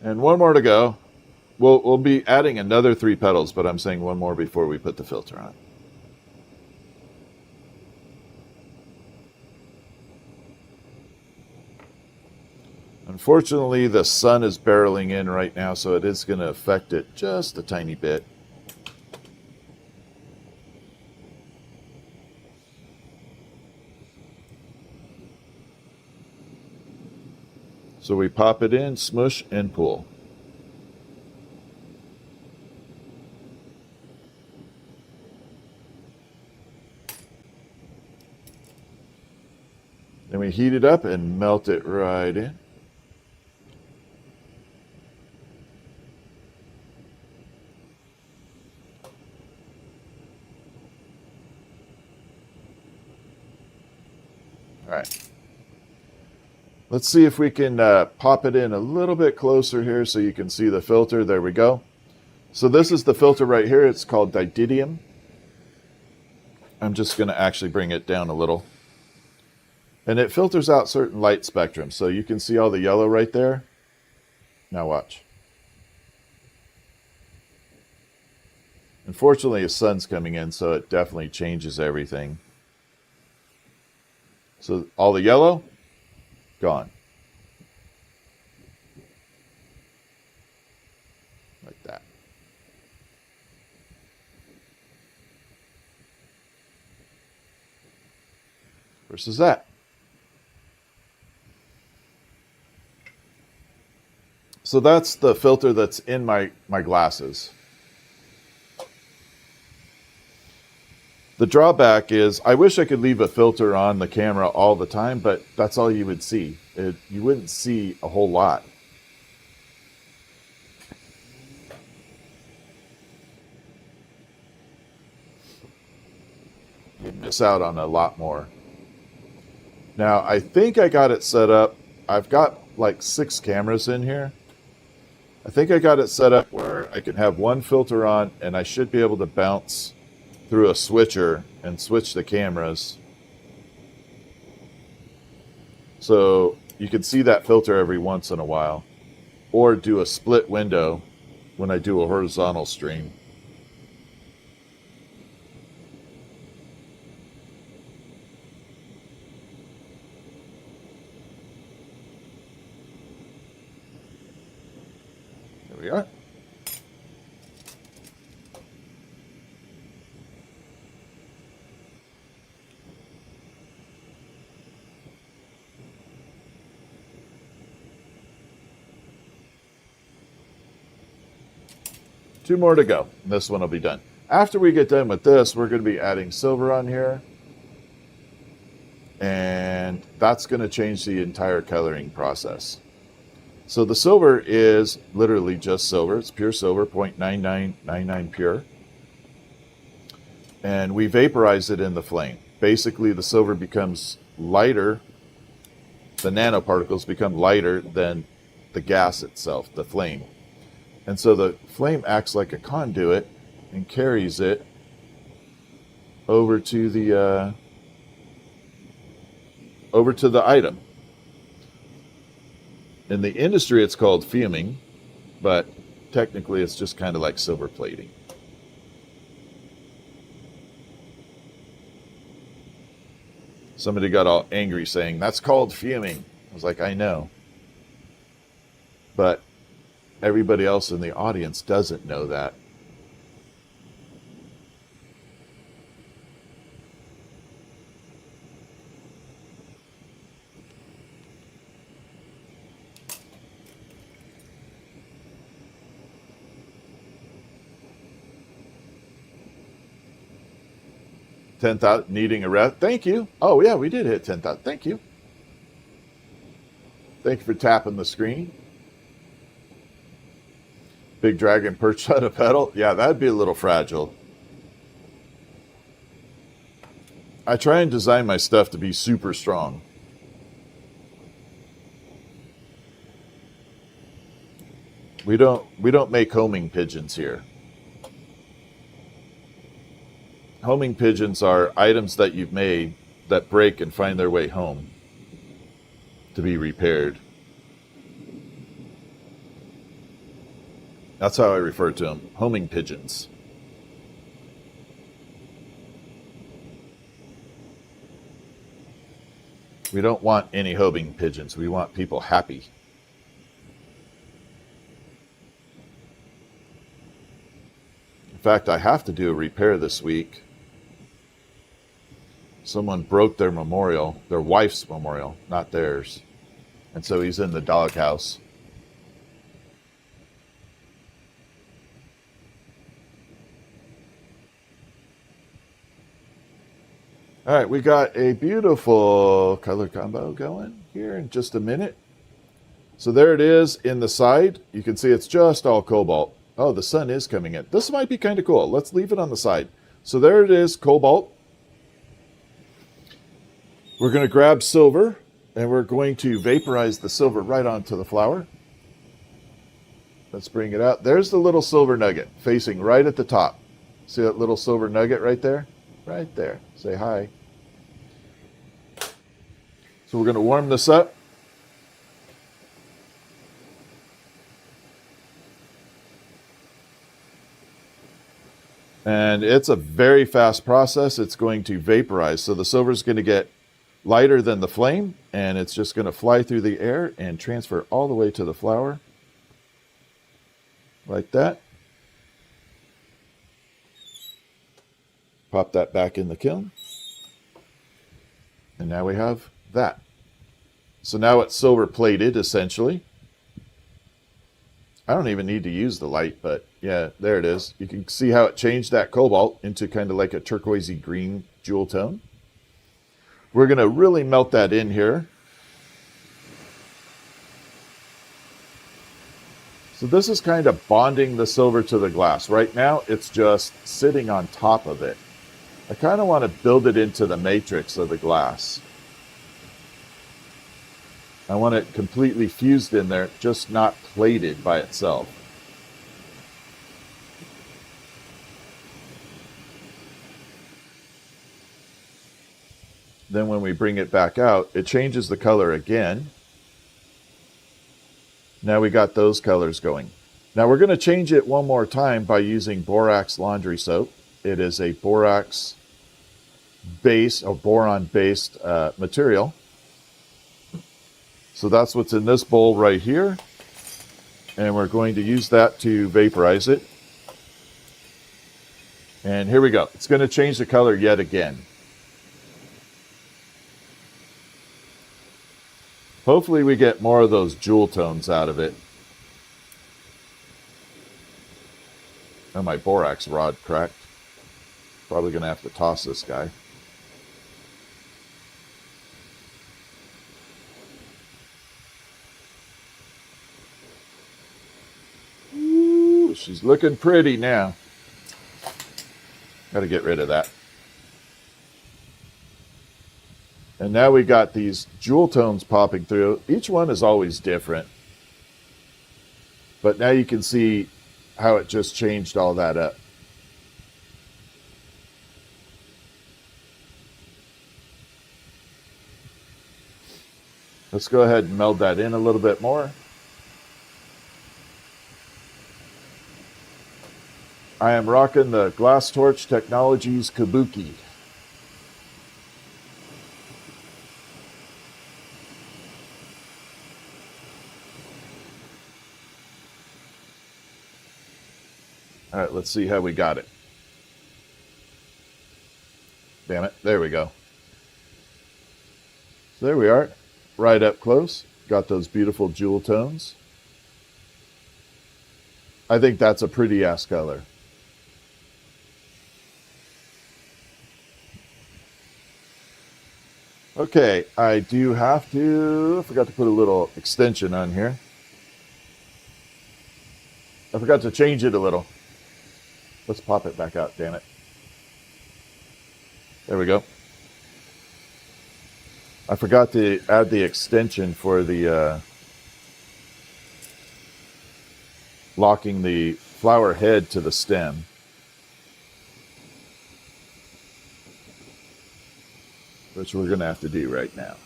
And 1 more to go. We'll be adding another 3 petals, but I'm saying 1 more before we put the filter on. Unfortunately, the sun is barreling in right now, so it is going to affect it just a tiny bit. So we pop it in, smush, and pull. Then we heat it up and melt it right in. All right. Let's see if we can pop it in a little bit closer here so you can see the filter. There we go. So this is the filter right here. It's called Dididium. I'm just going to actually bring it down a little. And it filters out certain light spectrums. So you can see all the yellow right there. Now watch. Unfortunately, the sun's coming in, so it definitely changes everything. So all the yellow, gone. Like that. Versus that. So that's the filter that's in my glasses. The drawback is I wish I could leave a filter on the camera all the time, but that's all you would see. You wouldn't see a whole lot. You'd miss out on a lot more. Now, I think I got it set up. I've got like 6 cameras in here. I think I got it set up where I can have 1 filter on and I should be able to bounce through a switcher and switch the cameras. So you can see that filter every once in a while. Or do a split window when I do a horizontal stream. There we are. Two more to go. This one will be done. After we get done with this, we're going to be adding silver on here. And that's going to change the entire coloring process. So the silver is literally just silver. It's pure silver, 0.9999 pure. And we vaporize it in the flame. Basically, the silver becomes lighter. The nanoparticles become lighter than the gas itself, the flame. And so the flame acts like a conduit and carries it over to the item. In the industry, it's called fuming, but technically it's just kind of like silver plating. Somebody got all angry saying, that's called fuming. I was like, I know. But everybody else in the audience doesn't know that. 10,000 needing a rest. Thank you. Oh, yeah, we did hit 10,000. Thank you. Thank you for tapping the screen. Big dragon perched on a petal. Yeah, that'd be a little fragile. I try and design my stuff to be super strong. We don't make homing pigeons here. Homing pigeons are items that you've made that break and find their way home to be repaired. That's how I refer to them, homing pigeons. We don't want any homing pigeons. We want people happy. In fact, I have to do a repair this week. Someone broke their memorial, their wife's memorial, not theirs. And so he's in the doghouse. All right, we got a beautiful color combo going here in just a minute. So there it is in the side. You can see it's just all cobalt. Oh, the sun is coming in. This might be kind of cool. Let's leave it on the side. So there it is, cobalt. We're going to grab silver, and we're going to vaporize the silver right onto the flower. Let's bring it out. There's the little silver nugget facing right at the top. See that little silver nugget right there? Right there. Say hi. So we're going to warm this up. And it's a very fast process. It's going to vaporize. So the silver is going to get lighter than the flame, and it's just going to fly through the air and transfer all the way to the flower. Like that. Pop that back in the kiln. And now we have that. So now it's silver plated, essentially. I don't even need to use the light, but yeah, there it is. You can see how it changed that cobalt into kind of like a turquoisey green jewel tone. We're going to really melt that in here. So this is kind of bonding the silver to the glass. Right now, it's just sitting on top of it. I kind of want to build it into the matrix of the glass. I want it completely fused in there, just not plated by itself. Then when we bring it back out, it changes the color again. Now we got those colors going. Now we're going to change it one more time by using borax laundry soap. It is a borax base or boron based material. So that's what's in this bowl right here. And we're going to use that to vaporize it. And here we go. It's going to change the color yet again. Hopefully we get more of those jewel tones out of it. Oh, my borax rod cracked. Probably going to have to toss this guy. Ooh, she's looking pretty now. Got to get rid of that. And now we got these jewel tones popping through. Each one is always different. But now you can see how it just changed all that up. Let's go ahead and meld that in a little bit more. I am rocking the Glass Torch Technologies Kabuki. All right, let's see how we got it. Damn it, there we go. So there we are, right up close. Got those beautiful jewel tones. I think that's a pretty ass color. Okay, I do have to, I forgot to put a little extension on here. I forgot to change it a little. Let's pop it back out, damn it. There we go. I forgot to add the extension for the locking the flower head to the stem. Which we're going to have to do right now.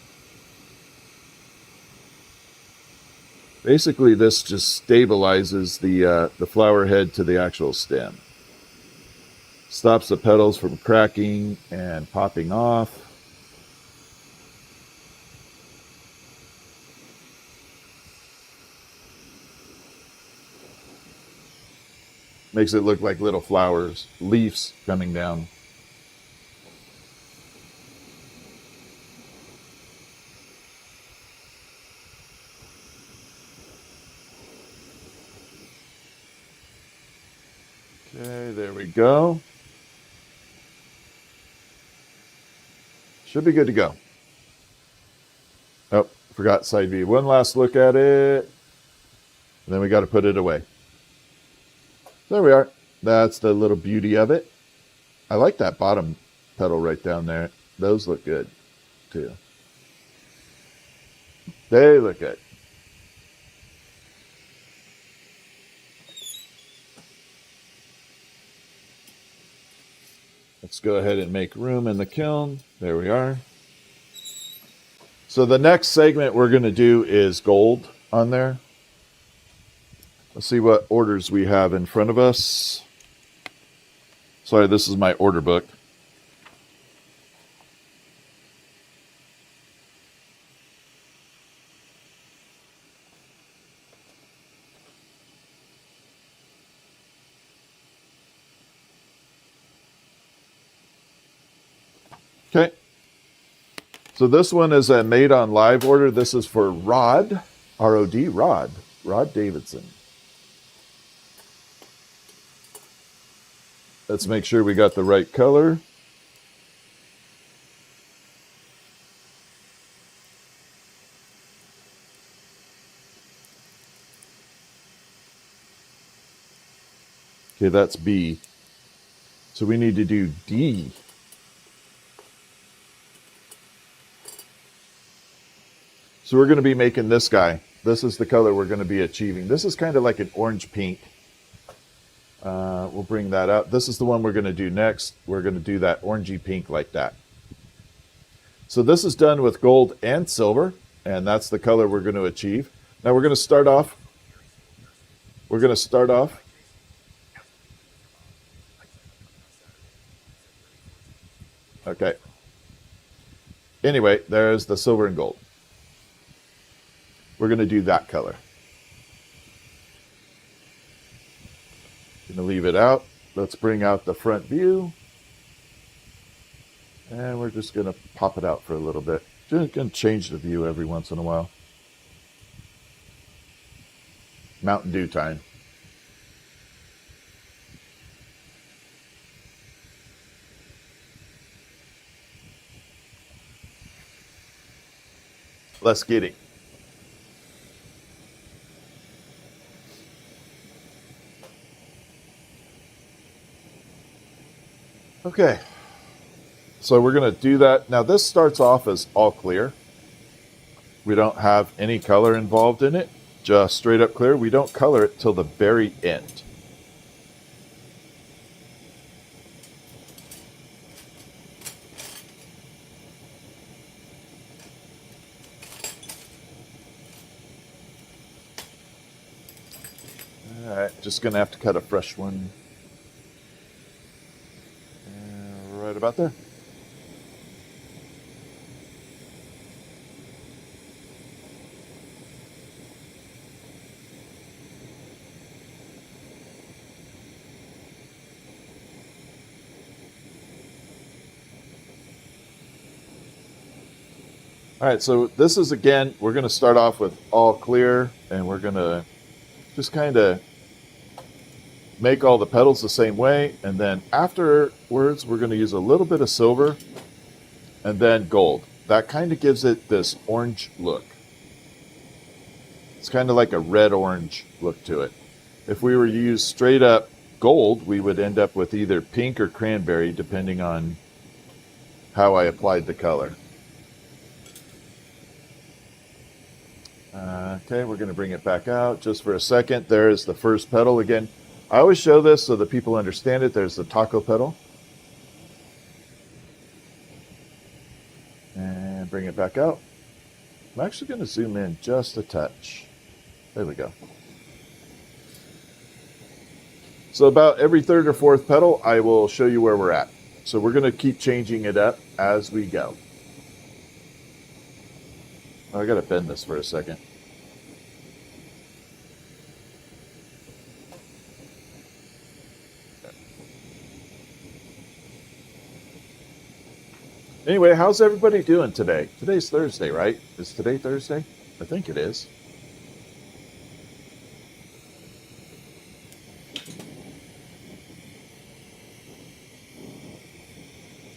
Basically, this just stabilizes the flower head to the actual stem. Stops the petals from cracking and popping off. Makes it look like little flowers, leaves coming down. Okay, there we go. Should be good to go. Oh, forgot side view. One last look at it. And then we got to put it away. There we are. That's the little beauty of it. I like that bottom petal right down there. Those look good, too. They look good. Let's go ahead and make room in the kiln. There we are. So the next segment we're going to do is gold on there. Let's see what orders we have in front of us. Sorry, this is my order book. Okay. So this one is a made on live order. This is for Rod, R-O-D, Rod Davidson. Let's make sure we got the right color. Okay, that's B. So we need to do D. So we're going to be making this guy. This is the color we're going to be achieving. This is kind of like an orange pink. We'll bring that up. This is the one we're going to do next. We're going to do that orangey pink like that. So this is done with gold and silver, and that's the color we're going to achieve. Now we're going to start off. Okay. Anyway, there's the silver and gold. We're going to do that color. Going to leave it out. Let's bring out the front view. And we're just going to pop it out for a little bit. Just going to change the view every once in a while. Mountain Dew time. Let's get it. Okay, so we're going to do that. Now this starts off as all clear. We don't have any color involved in it, just straight up clear. We don't color it till the very end. All right, just going to have to cut a fresh one. Right about there. All right, so this is, again, we're going to start off with all clear, and we're going to just kind of make all the petals the same way, and then afterwards we're going to use a little bit of silver and then gold. that kind of gives it this orange look. It's kind of like a red-orange look to it. If we were to use straight up gold, we would end up with either pink or cranberry, depending on how I applied the color. Okay, we're going to bring it back out just for a second. There's the first petal. Again, I always show this so that people understand it. There's the taco petal. And bring it back out. I'm actually going to zoom in just a touch. There we go. So about every third or fourth petal, I will show you where we're at. So we're going to keep changing it up as we go. Oh, I got to bend this for a second. Anyway, how's everybody doing today? Today's Thursday, right? Is today Thursday? I think it is.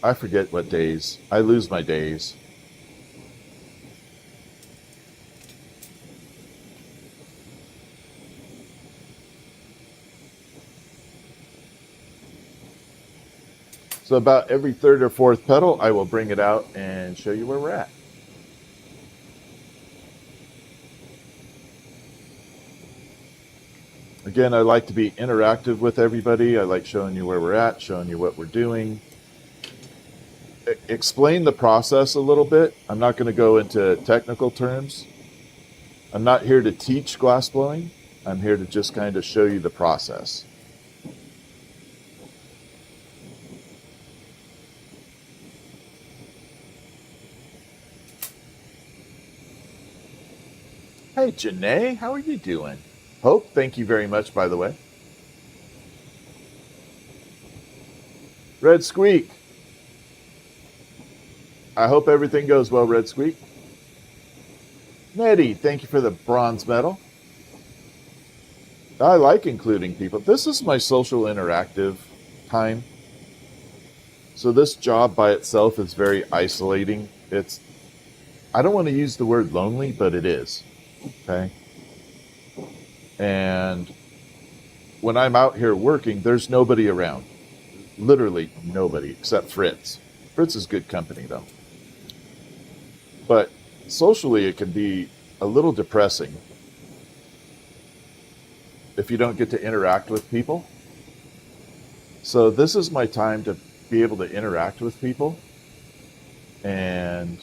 I forget what days. I lose my days. So about every third or fourth petal, I will bring it out and show you where we're at. Again, I like to be interactive with everybody. I like showing you where we're at, showing you what we're doing. Explain the process a little bit. I'm not going to go into technical terms. I'm not here to teach glassblowing. I'm here to just kind of show you the process. Hey, Janae, how are you doing? Hope, thank you very much, by the way. Red Squeak. I hope everything goes well, Red Squeak. Nettie, thank you for the bronze medal. I like including people. This is my social interactive time. So this job by itself is very isolating. I don't want to use the word lonely, but it is. Okay. And when I'm out here working, there's nobody around. Literally nobody except Fritz. Fritz is good company though. But socially, it can be a little depressing if you don't get to interact with people. So this is my time to be able to interact with people. And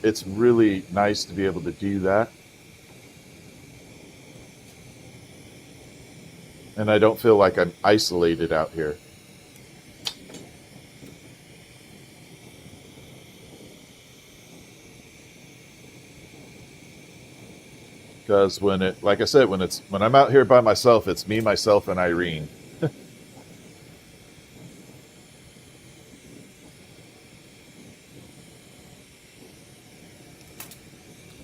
it's really nice to be able to do that. And I don't feel like I'm isolated out here. Because like I said, when I'm out here by myself, it's me, myself, and Irene.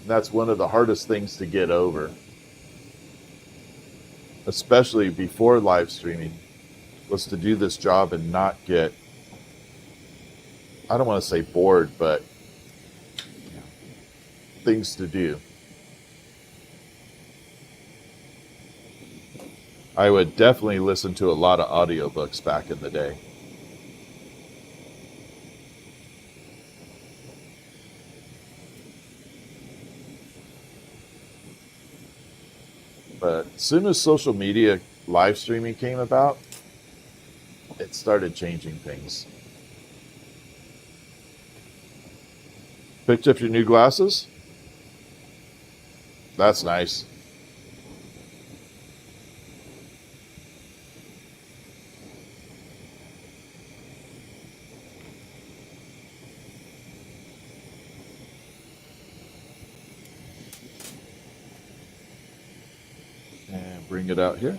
That's one of the hardest things to get over, especially before live streaming, was to do this job and not get, I don't want to say bored, but things to do. I would definitely listen to a lot of audiobooks back in the day. But as soon as social media live streaming came about, it started changing things. Picked up your new glasses? That's nice. And bring it out here.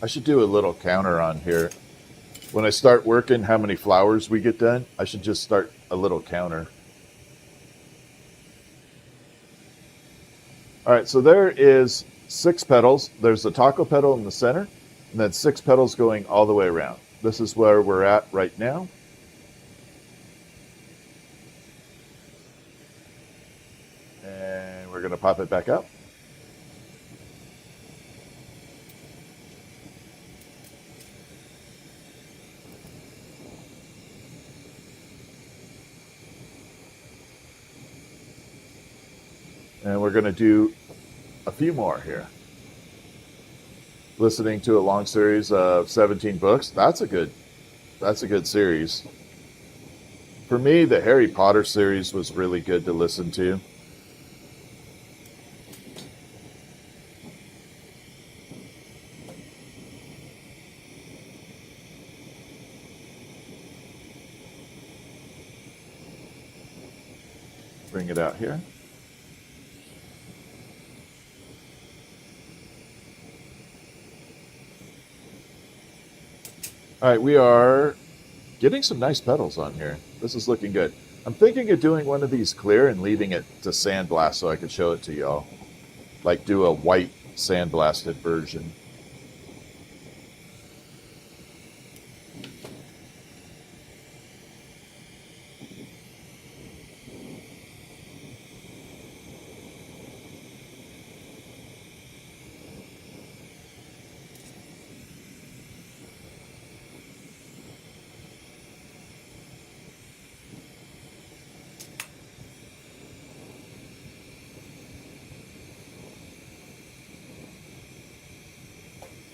I should do a little counter on here. When I start working how many flowers we get done, I should just start a little counter. All right, so there is 6 petals. There's the taco petal in the center, and then 6 petals going all the way around. This is where we're at right now. And we're going to pop it back up. And we're going to do a few more here. Listening to a long series of 17 books, that's a good series. For me, the Harry Potter series was really good to listen to. Bring it out here. All right, we are getting some nice petals on here. This is looking good. I'm thinking of doing one of these clear and leaving it to sandblast so I could show it to y'all. Like do a white sandblasted version.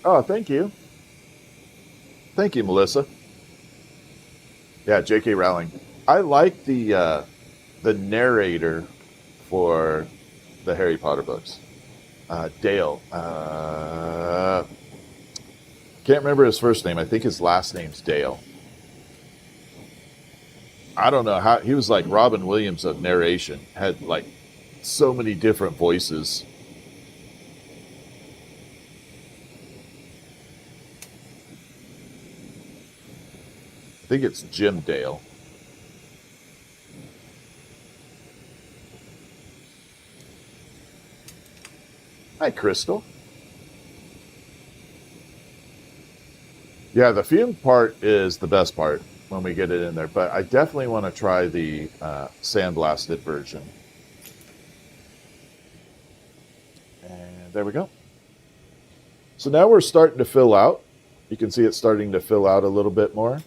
Oh, thank you. Thank you, Melissa. Yeah, J.K. Rowling. I like the narrator for the Harry Potter books. Dale. Can't remember his first name. I think his last name's Dale. I don't know how he was like Robin Williams of narration. Had like so many different voices. I think it's Jim Dale. Hi, Crystal. Yeah, the fume part is the best part when we get it in there, but I definitely want to try the sandblasted version. And there we go. So now we're starting to fill out. You can see it's starting to fill out a little bit more.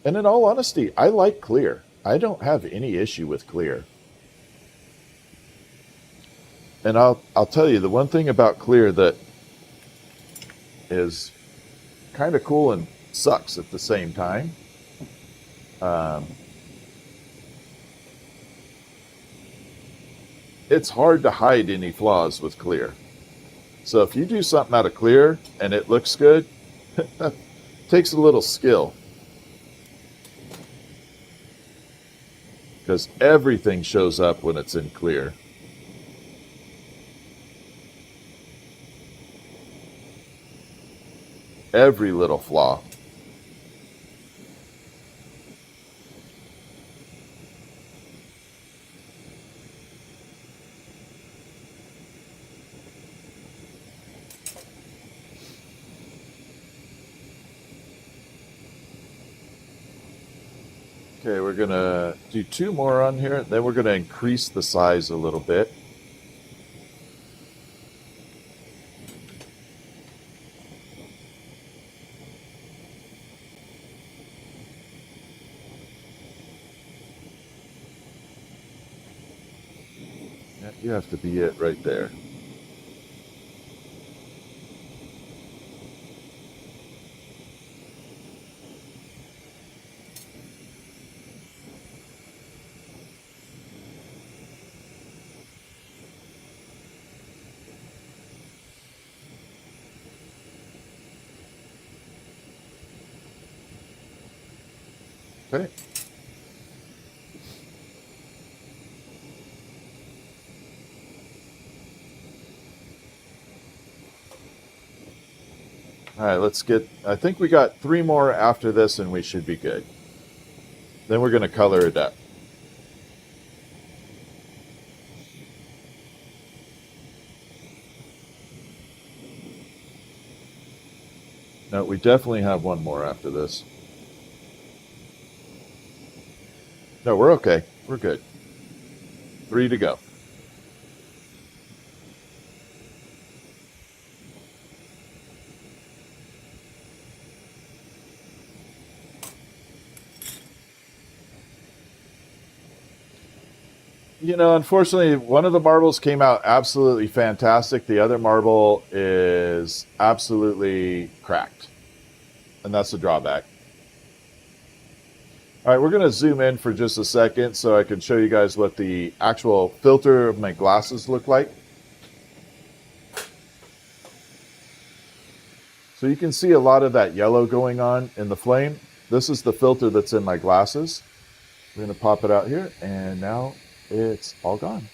And in all honesty, I like clear. I don't have any issue with clear. And I'll tell you, the one thing about clear that is kind of cool and sucks at the same time. It's hard to hide any flaws with clear. So if you do something out of clear and it looks good, it takes a little skill. Because everything shows up when it's in clear. Every little flaw. Okay, we're going to do 2 more on here. Then we're going to increase the size a little bit. Yeah, you have to be it right there. Okay. All right, let's get, I think we got 3 more after this and we should be good. Then we're going to color it up. No, we definitely have one more after this. No, we're okay. We're good. 3 to go. You know, unfortunately, one of the marbles came out absolutely fantastic. The other marble is absolutely cracked. And that's the drawback. All right, we're going to zoom in for just a second so I can show you guys what the actual filter of my glasses look like. So you can see a lot of that yellow going on in the flame. This is the filter that's in my glasses. We're going to pop it out here, and now it's all gone.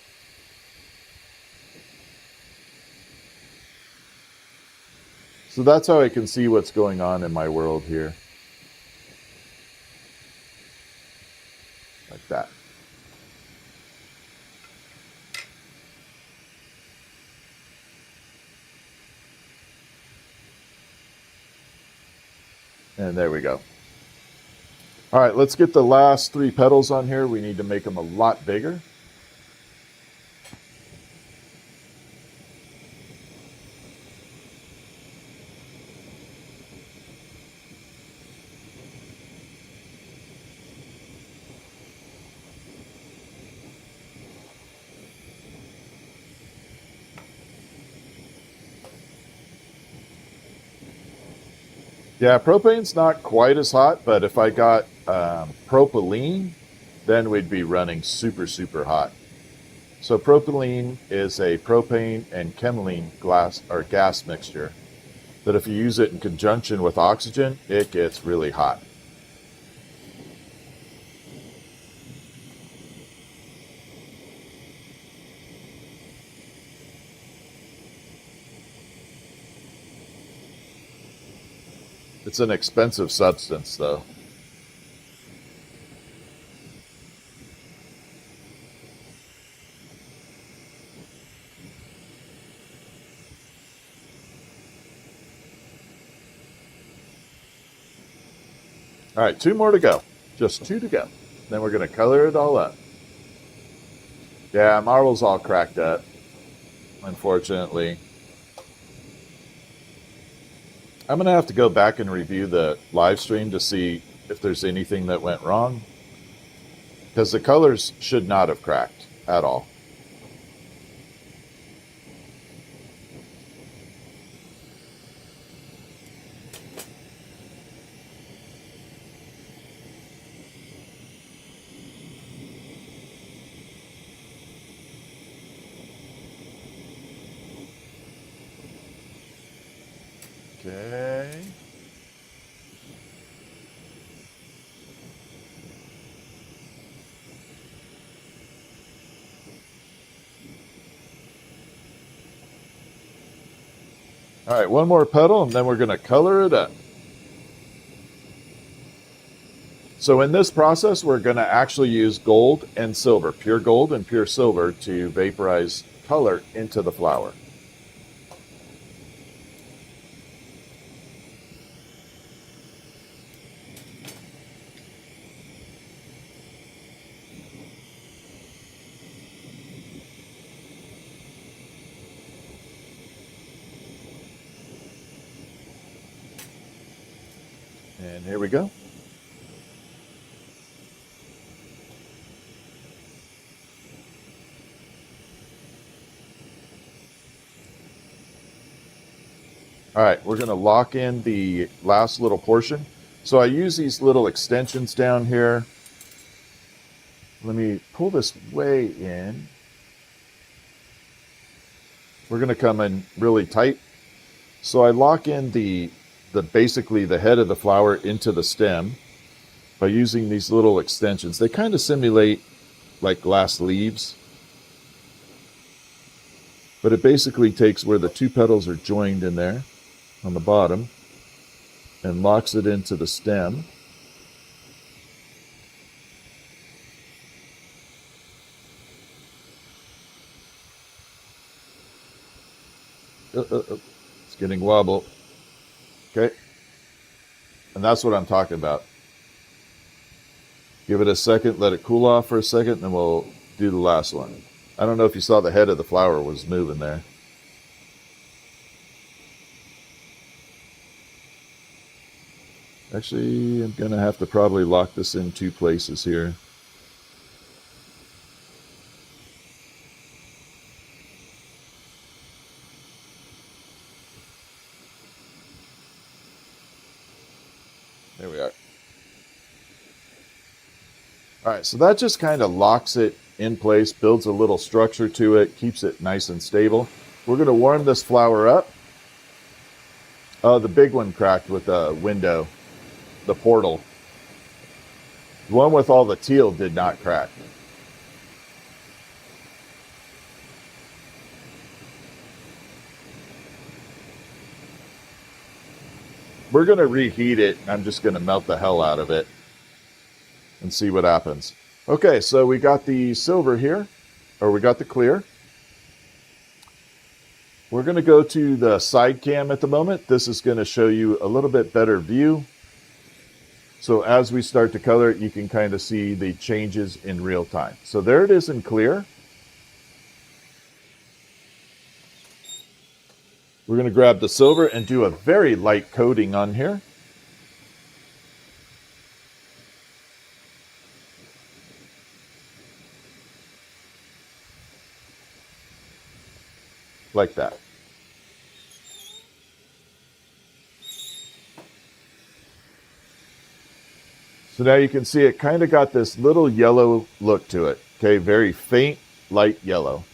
So that's how I can see what's going on in my world here. Like that. And there we go. All right, let's get the last 3 petals on here. We need to make them a lot bigger. Yeah, propane's not quite as hot, but if I got propylene, then we'd be running super, super hot. So propylene is a propane and chemylene gas mixture that if you use it in conjunction with oxygen, it gets really hot. It's an expensive substance, though. All right, 2 more to go. Just 2 to go. Then we're going to color it all up. Yeah, marble's all cracked up, unfortunately. I'm going to have to go back and review the live stream to see if there's anything that went wrong, because the colors should not have cracked at all. Okay. All right, one more petal, and then we're going to color it up. So in this process, we're going to actually use gold and silver, pure gold and pure silver, to vaporize color into the flower. And here we go. All right, we're going to lock in the last little portion. So I use these little extensions down here. Let me pull this way in. We're going to come in really tight. So I lock in basically the head of the flower into the stem by using these little extensions. They kind of simulate like glass leaves, but it basically takes where the 2 petals are joined in there on the bottom and locks it into the stem. It's getting wobble. Okay. And that's what I'm talking about. Give it a second, let it cool off for a second, and then we'll do the last one. I don't know if you saw the head of the flower was moving there. Actually, I'm going to have to probably lock this in 2 places here. There we are. All right, so that just kind of locks it in place, builds a little structure to it, keeps it nice and stable. We're going to warm this flower up. Oh, the big one cracked with the window, the portal. The one with all the teal did not crack. We're going to reheat it. I'm just going to melt the hell out of it and see what happens. Okay, so we got the silver here, or we got the clear. We're going to go to the side cam at the moment. This is going to show you a little bit better view. So as we start to color it, you can kind of see the changes in real time. So there it is in clear. We're going to grab the silver and do a very light coating on here. Like that. So now you can see it kind of got this little yellow look to it. Okay, very faint, light yellow.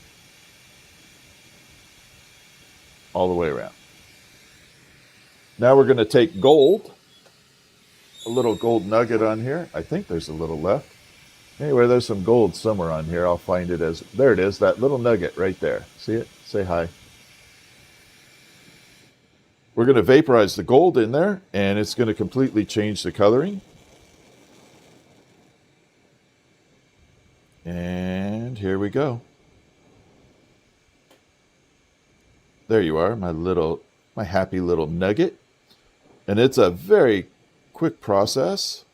All the way around. Now we're going to take gold. A little gold nugget on here. I think there's a little left. Anyway, there's some gold somewhere on here. I'll find it as... There it is, that little nugget right there. See it? Say hi. We're going to vaporize the gold in there, and it's going to completely change the coloring. And here we go. There you are, my happy little nugget. And it's a very quick process.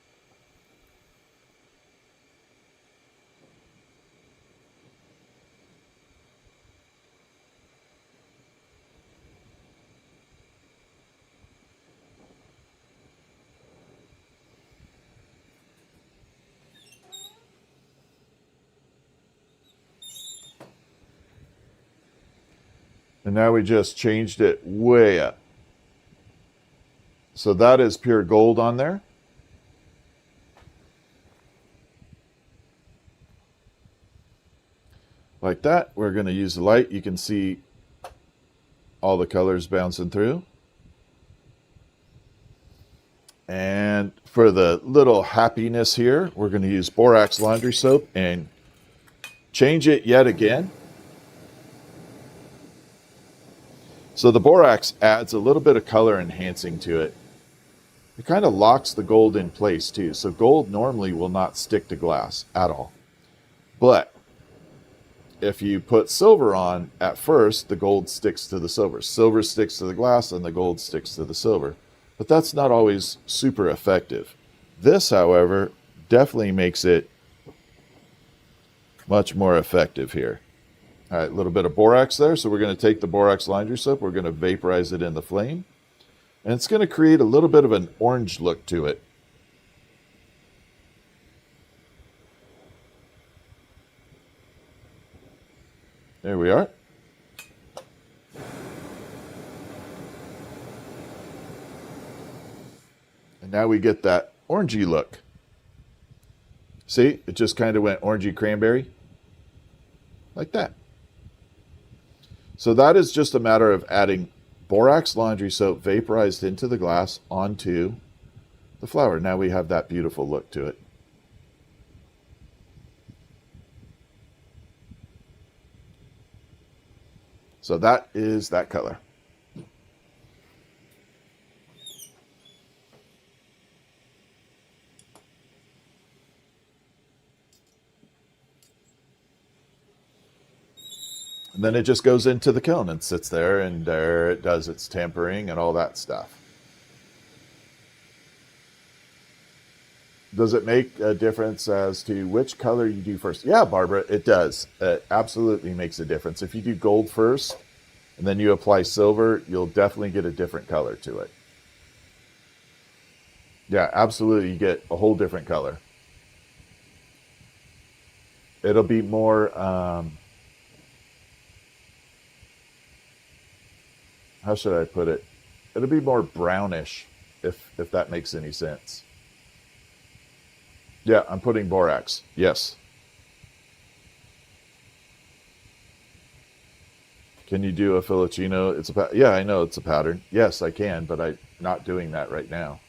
And now we just changed it way up. So that is pure gold on there. Like that. We're going to use the light. You can see all the colors bouncing through. And for the little happiness here, we're going to use borax laundry soap and change it yet again. So the borax adds a little bit of color enhancing to it. It kind of locks the gold in place too. So gold normally will not stick to glass at all. But if you put silver on at first, the gold sticks to the silver. Silver sticks to the glass and the gold sticks to the silver. But that's not always super effective. This, however, definitely makes it much more effective here. All right, a little bit of borax there. So we're going to take the borax laundry soap. We're going to vaporize it in the flame. And it's going to create a little bit of an orange look to it. There we are. And now we get that orangey look. See, it just kind of went orangey cranberry. Like that. So that is just a matter of adding borax laundry soap vaporized into the glass onto the flower. Now we have that beautiful look to it. So that is that color. And then it just goes into the kiln and sits there, and there it does its tempering and all that stuff. Does it make a difference as to which color you do first? Yeah, Barbara, it does. It absolutely makes a difference. If you do gold first and then you apply silver, you'll definitely get a different color to it. Yeah, absolutely. You get a whole different color. It'll be more, how should I put it? It'll be more brownish, if that makes any sense. Yeah, I'm putting borax. Yes. Can you do a Filicino? Yeah, I know it's a pattern. Yes, I can, but I'm not doing that right now.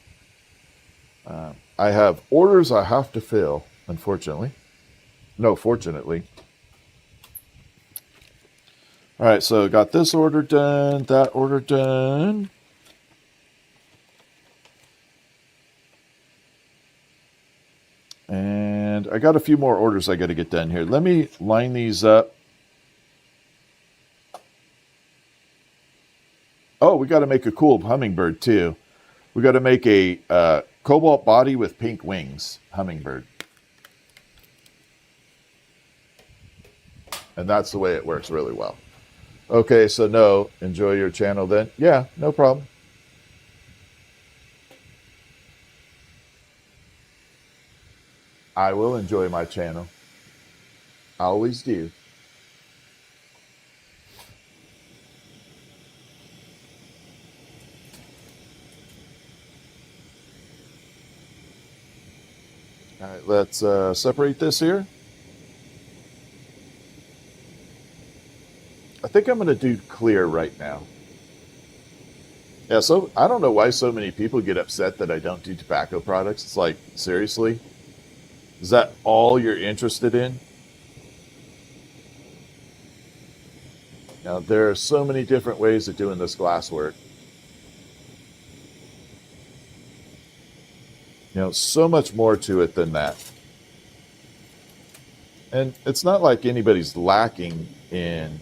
I have orders I have to fill, unfortunately. No, fortunately. All right, so got this order done, that order done. And I got a few more orders I got to get done here. Let me line these up. Oh, we got to make a cool hummingbird too. We got to make a cobalt body with pink wings hummingbird. And that's the way it works really well. Okay, so no, enjoy your channel then. Yeah, no problem. I will enjoy my channel. I always do. All right, let's separate this here. I think I'm going to do clear right now. Yeah, so I don't know why so many people get upset that I don't do tobacco products. It's like, seriously? Is that all you're interested in? Now, there are so many different ways of doing this glass work. You know, so much more to it than that. And it's not like anybody's lacking in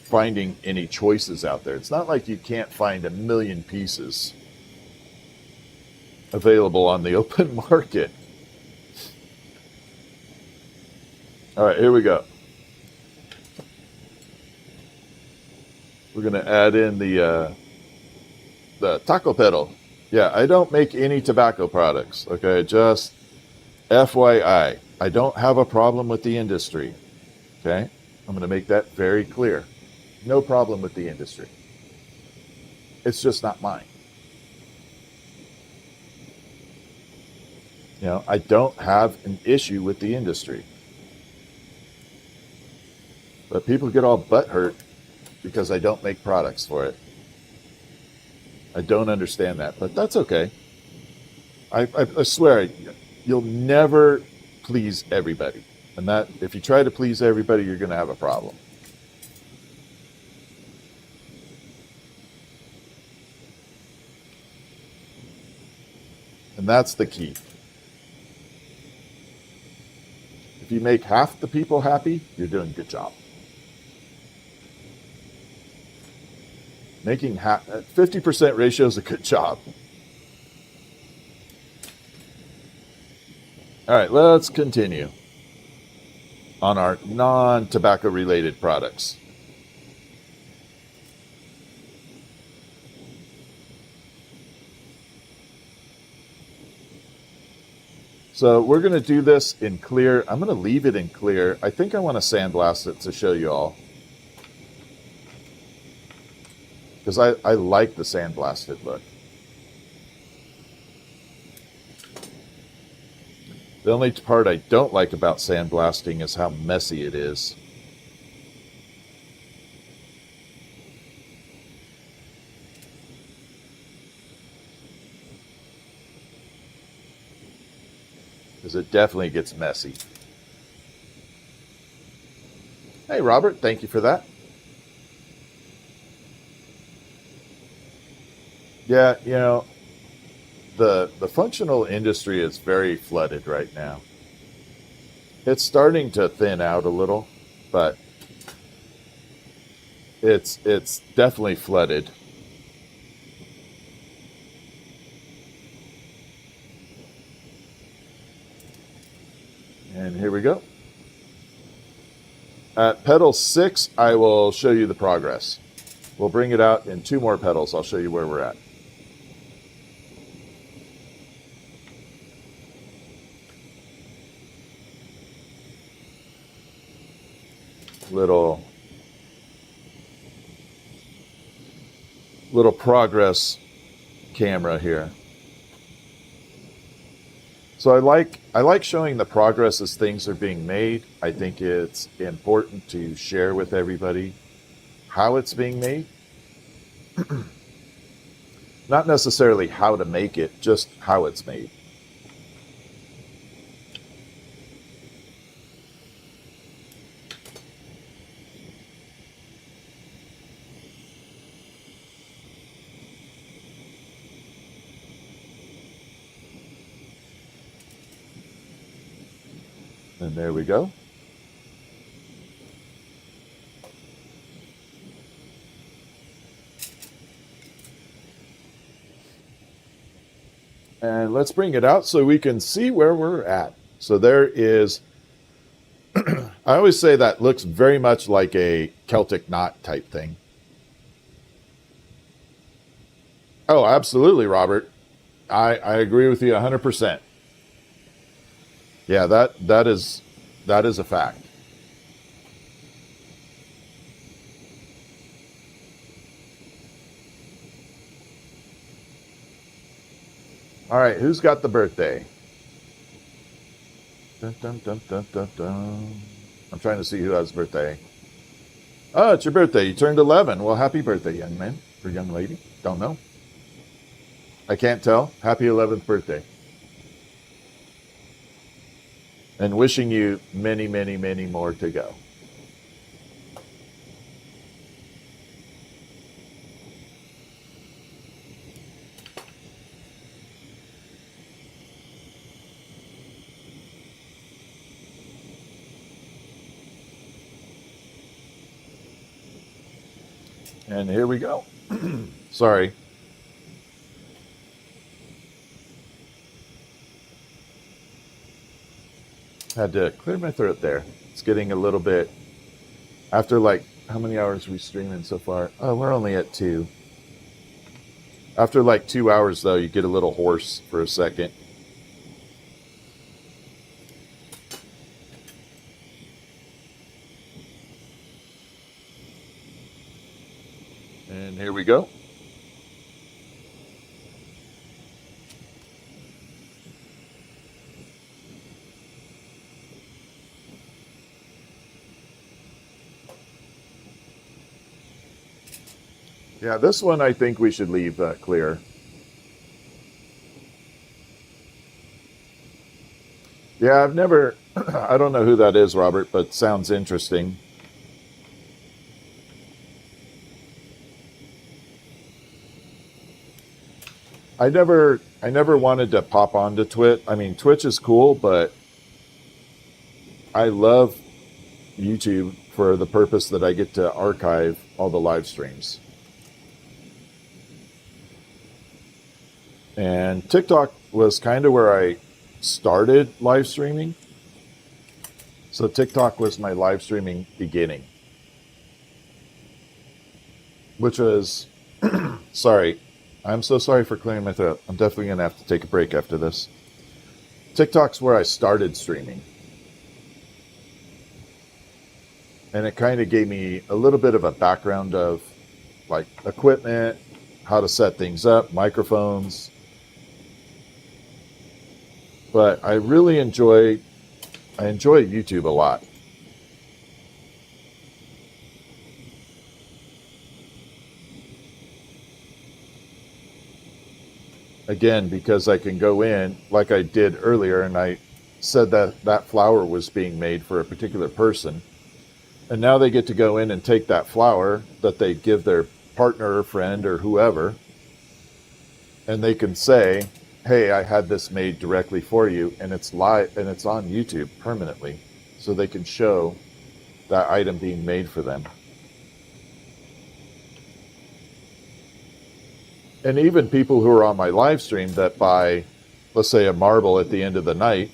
finding any choices out there. It's not like you can't find a million pieces available on the open market. All right, here we go. We're going to add in the taco petal. Yeah, I don't make any tobacco products, okay? Just FYI, I don't have a problem with the industry, okay? I'm going to make that very clear. No problem with the industry. It's just not mine. You know, I don't have an issue with the industry. But people get all butthurt because I don't make products for it. I don't understand that, but that's okay. I swear, you'll never please everybody. And that if you try to please everybody, you're going to have a problem. And that's the key. If you make half the people happy, you're doing a good job. Making 50% ratio is a good job. All right, let's continue on our non-tobacco related products. So we're going to do this in clear. I'm going to leave it in clear. I think I want to sandblast it to show you all. Because I like the sandblasted look. The only part I don't like about sandblasting is how messy it is. Because it definitely gets messy. Hey, Robert, thank you for that. Yeah, you know, the functional industry is very flooded right now. It's starting to thin out a little, but it's definitely flooded. And here we go. At petal 6, I will show you the progress. We'll bring it out in 2 more petals. I'll show you where we're at. Little progress camera here. So I like showing the progress as things are being made. I think it's important to share with everybody how it's being made. Not necessarily how to make it, just how it's made. And there we go. And let's bring it out so we can see where we're at. So there is, I always say that looks very much like a Celtic knot type thing. Oh, absolutely, Robert. I agree with you 100%. Yeah, that is a fact. All right, who's got the birthday? Dun, dun, dun, dun, dun, dun. I'm trying to see who has birthday. Oh, it's your birthday. You turned 11. Well, happy birthday, young man or young lady. Don't know. I can't tell. Happy 11th birthday. And wishing you many, many, many more to go. And here we go. Sorry. Had to clear my throat there. It's getting a little bit, after like, how many hours are we streaming so far? Oh, we're only at 2. After like 2 hours, though, you get a little hoarse for a second. And here we go. Yeah, this one I think we should leave clear. Yeah, I've never, I don't know who that is, Robert, but sounds interesting. I never wanted to pop onto Twitch. I mean, Twitch is cool, but I love YouTube for the purpose that I get to archive all the live streams. And TikTok was kind of where I started live streaming. So TikTok was my live streaming beginning. Which was, sorry, I'm so sorry for clearing my throat. I'm definitely going to have to take a break after this. TikTok's where I started streaming. And it kind of gave me a little bit of a background of like equipment, how to set things up, microphones. But I really enjoy YouTube a lot. Again, because I can go in like I did earlier, and I said that that flower was being made for a particular person. And now they get to go in and take that flower that they give their partner or friend or whoever, and they can say, hey, I had this made directly for you, and it's live and it's on YouTube permanently, so they can show that item being made for them. And even people who are on my live stream that buy, let's say, a marble at the end of the night,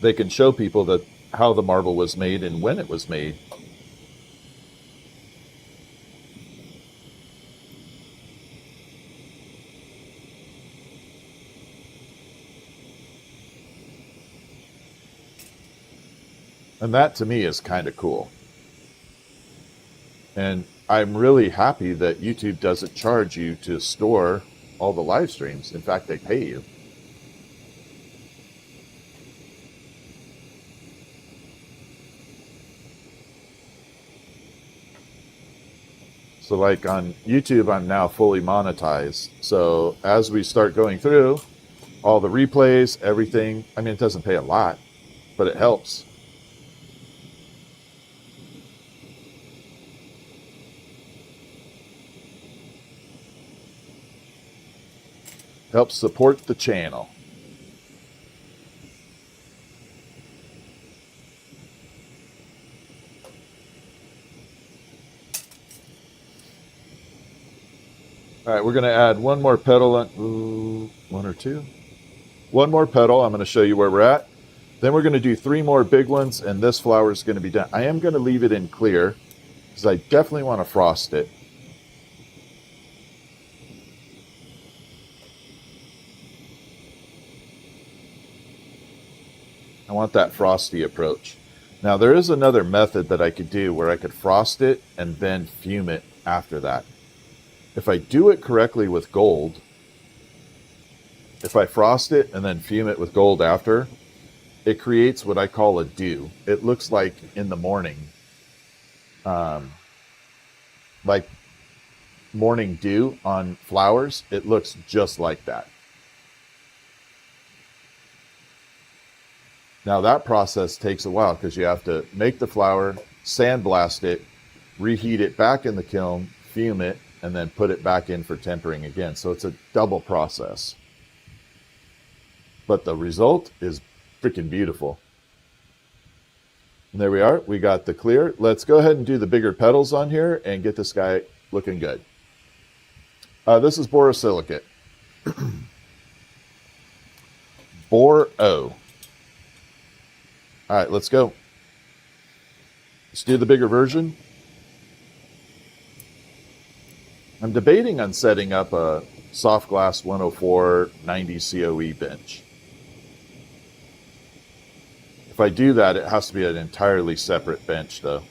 they can show people that how the marble was made and when it was made. And that to me is kind of cool. And I'm really happy that YouTube doesn't charge you to store all the live streams. In fact, they pay you. So like on YouTube, I'm now fully monetized. So as we start going through all the replays, everything, I mean, it doesn't pay a lot, but it helps. Helps support the channel. All right, we're going to add one more petal. One or two. One more petal. I'm going to show you where we're at. Then we're going to do 3 more big ones, and this flower is going to be done. I am going to leave it in clear because I definitely want to frost it. I want that frosty approach. Now, there is another method that I could do where I could frost it and then fume it after that. If I do it correctly with gold, if I frost it and then fume it with gold after, it creates what I call a dew. It looks like in the morning, like morning dew on flowers. It looks just like that. Now that process takes a while because you have to make the flower, sandblast it, reheat it back in the kiln, fume it, and then put it back in for tempering again. So it's a double process. But the result is freaking beautiful. And there we are. We got the clear. Let's go ahead and do the bigger petals on here and get this guy looking good. This is borosilicate. Boro. All right, let's go. Let's do the bigger version. I'm debating on setting up a soft glass 104 90 COE bench. If I do that, it has to be an entirely separate bench, though.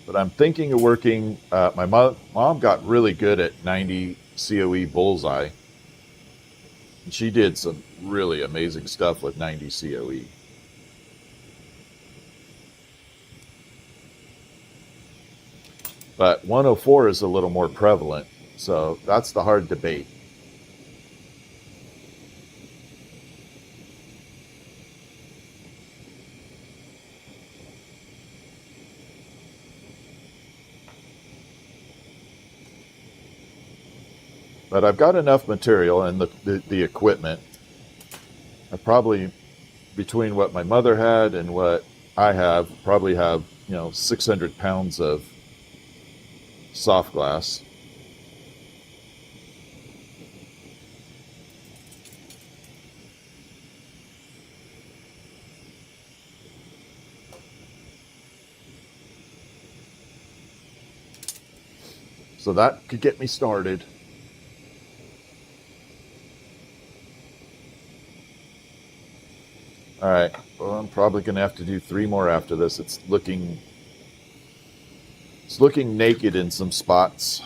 But I'm thinking of working, my mom got really good at 90 COE bullseye. And she did some really amazing stuff with 90 COE. But 104 is a little more prevalent, so that's the hard debate. But I've got enough material and the equipment. I probably, between what my mother had and what I have, probably have, 600 pounds of soft glass. So that could get me started. All right, well, I'm probably going to have to do 3 more after this. It's looking naked in some spots.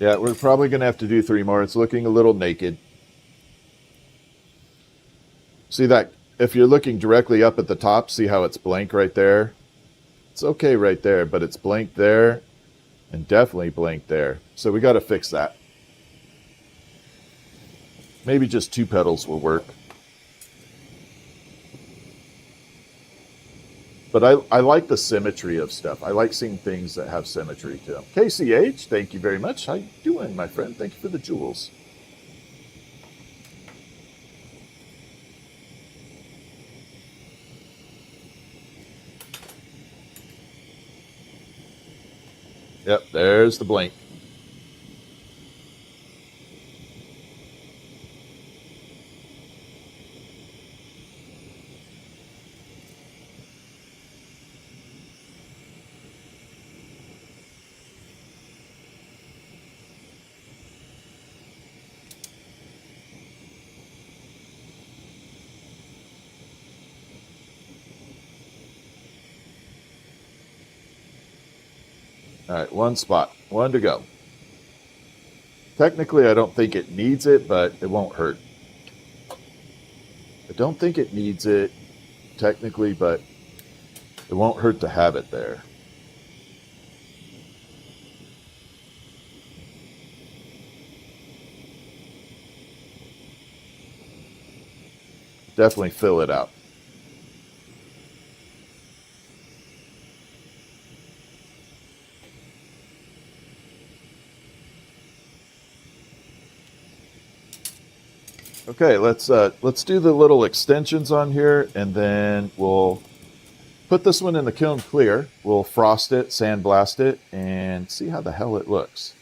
Yeah, we're probably going to have to do 3 more. It's looking a little naked. See that? If you're looking directly up at the top, see how it's blank right there? It's okay right there, but it's blank there and definitely blank there. So we got to fix that. Maybe just 2 petals will work. But I like the symmetry of stuff. I like seeing things that have symmetry to them. KCH, thank you very much. How you doing, my friend? Thank you for the jewels. Yep, there's the blink. All right, 1 spot, 1 to go. Technically, I don't think it needs it, but it won't hurt. I don't think it needs it, technically, but it won't hurt to have it there. Definitely fill it out. Okay, let's do the little extensions on here, and then we'll put this one in the kiln clear. We'll frost it, sandblast it, and see how the hell it looks.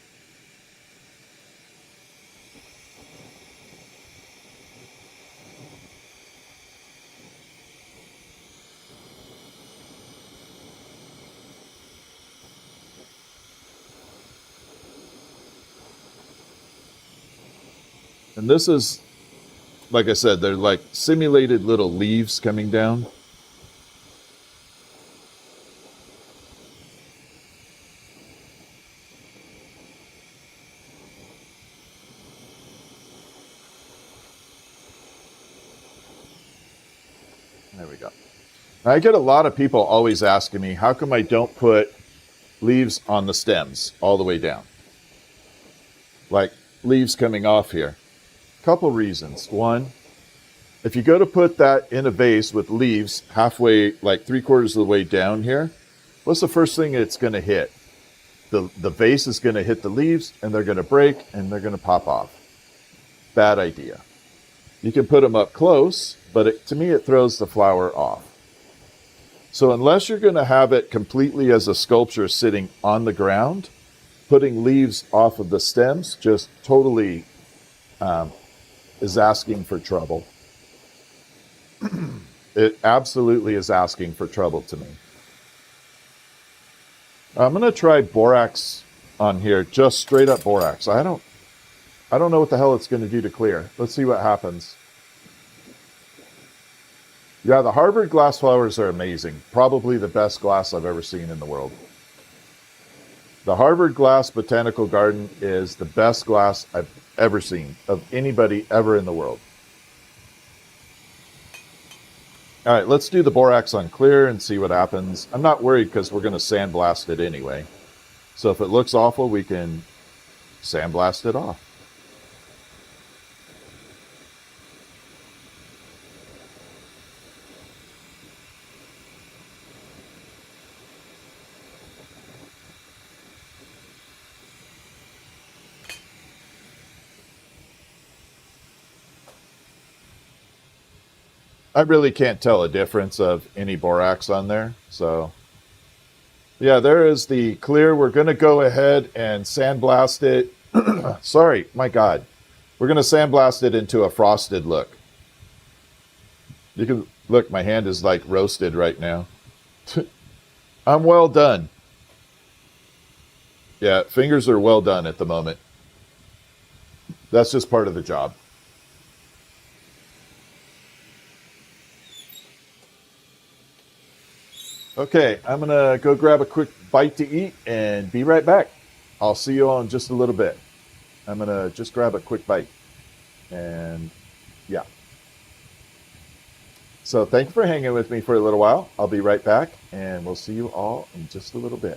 And this is, like I said, they're like simulated little leaves coming down. There we go. I get a lot of people always asking me, how come I don't put leaves on the stems all the way down? Like leaves coming off here. Couple reasons. One, if you go to put that in a vase with leaves halfway, like 3/4 of the way down here, what's the first thing it's going to hit? The vase is going to hit the leaves, and they're going to break, and they're going to pop off. Bad idea. You can put them up close, but to me, it throws the flower off. So unless you're going to have it completely as a sculpture sitting on the ground, putting leaves off of the stems just totally is asking for trouble. It absolutely is asking for trouble to me. I'm going to try borax on here, just straight up borax. I don't know what the hell it's going to do to clear. Let's see what happens. Yeah, the Harvard glass flowers are amazing. Probably the best glass I've ever seen in the world. The Harvard Glass Botanical Garden is the best glass I've ever seen of anybody ever in the world. All right, let's do the borax on clear and see what happens. I'm not worried because we're going to sandblast it anyway. So if it looks awful, we can sandblast it off. I really can't tell a difference of any borax on there. So yeah, there is the clear. We're going to go ahead and sandblast it. Sorry, my God. We're going to sandblast it into a frosted look. You can look, my hand is like roasted right now. I'm well done. Yeah, fingers are well done at the moment. That's just part of the job. Okay, I'm going to go grab a quick bite to eat and be right back. I'll see you all in just a little bit. I'm going to just grab a quick bite. And yeah. So thank you for hanging with me for a little while. I'll be right back, and we'll see you all in just a little bit.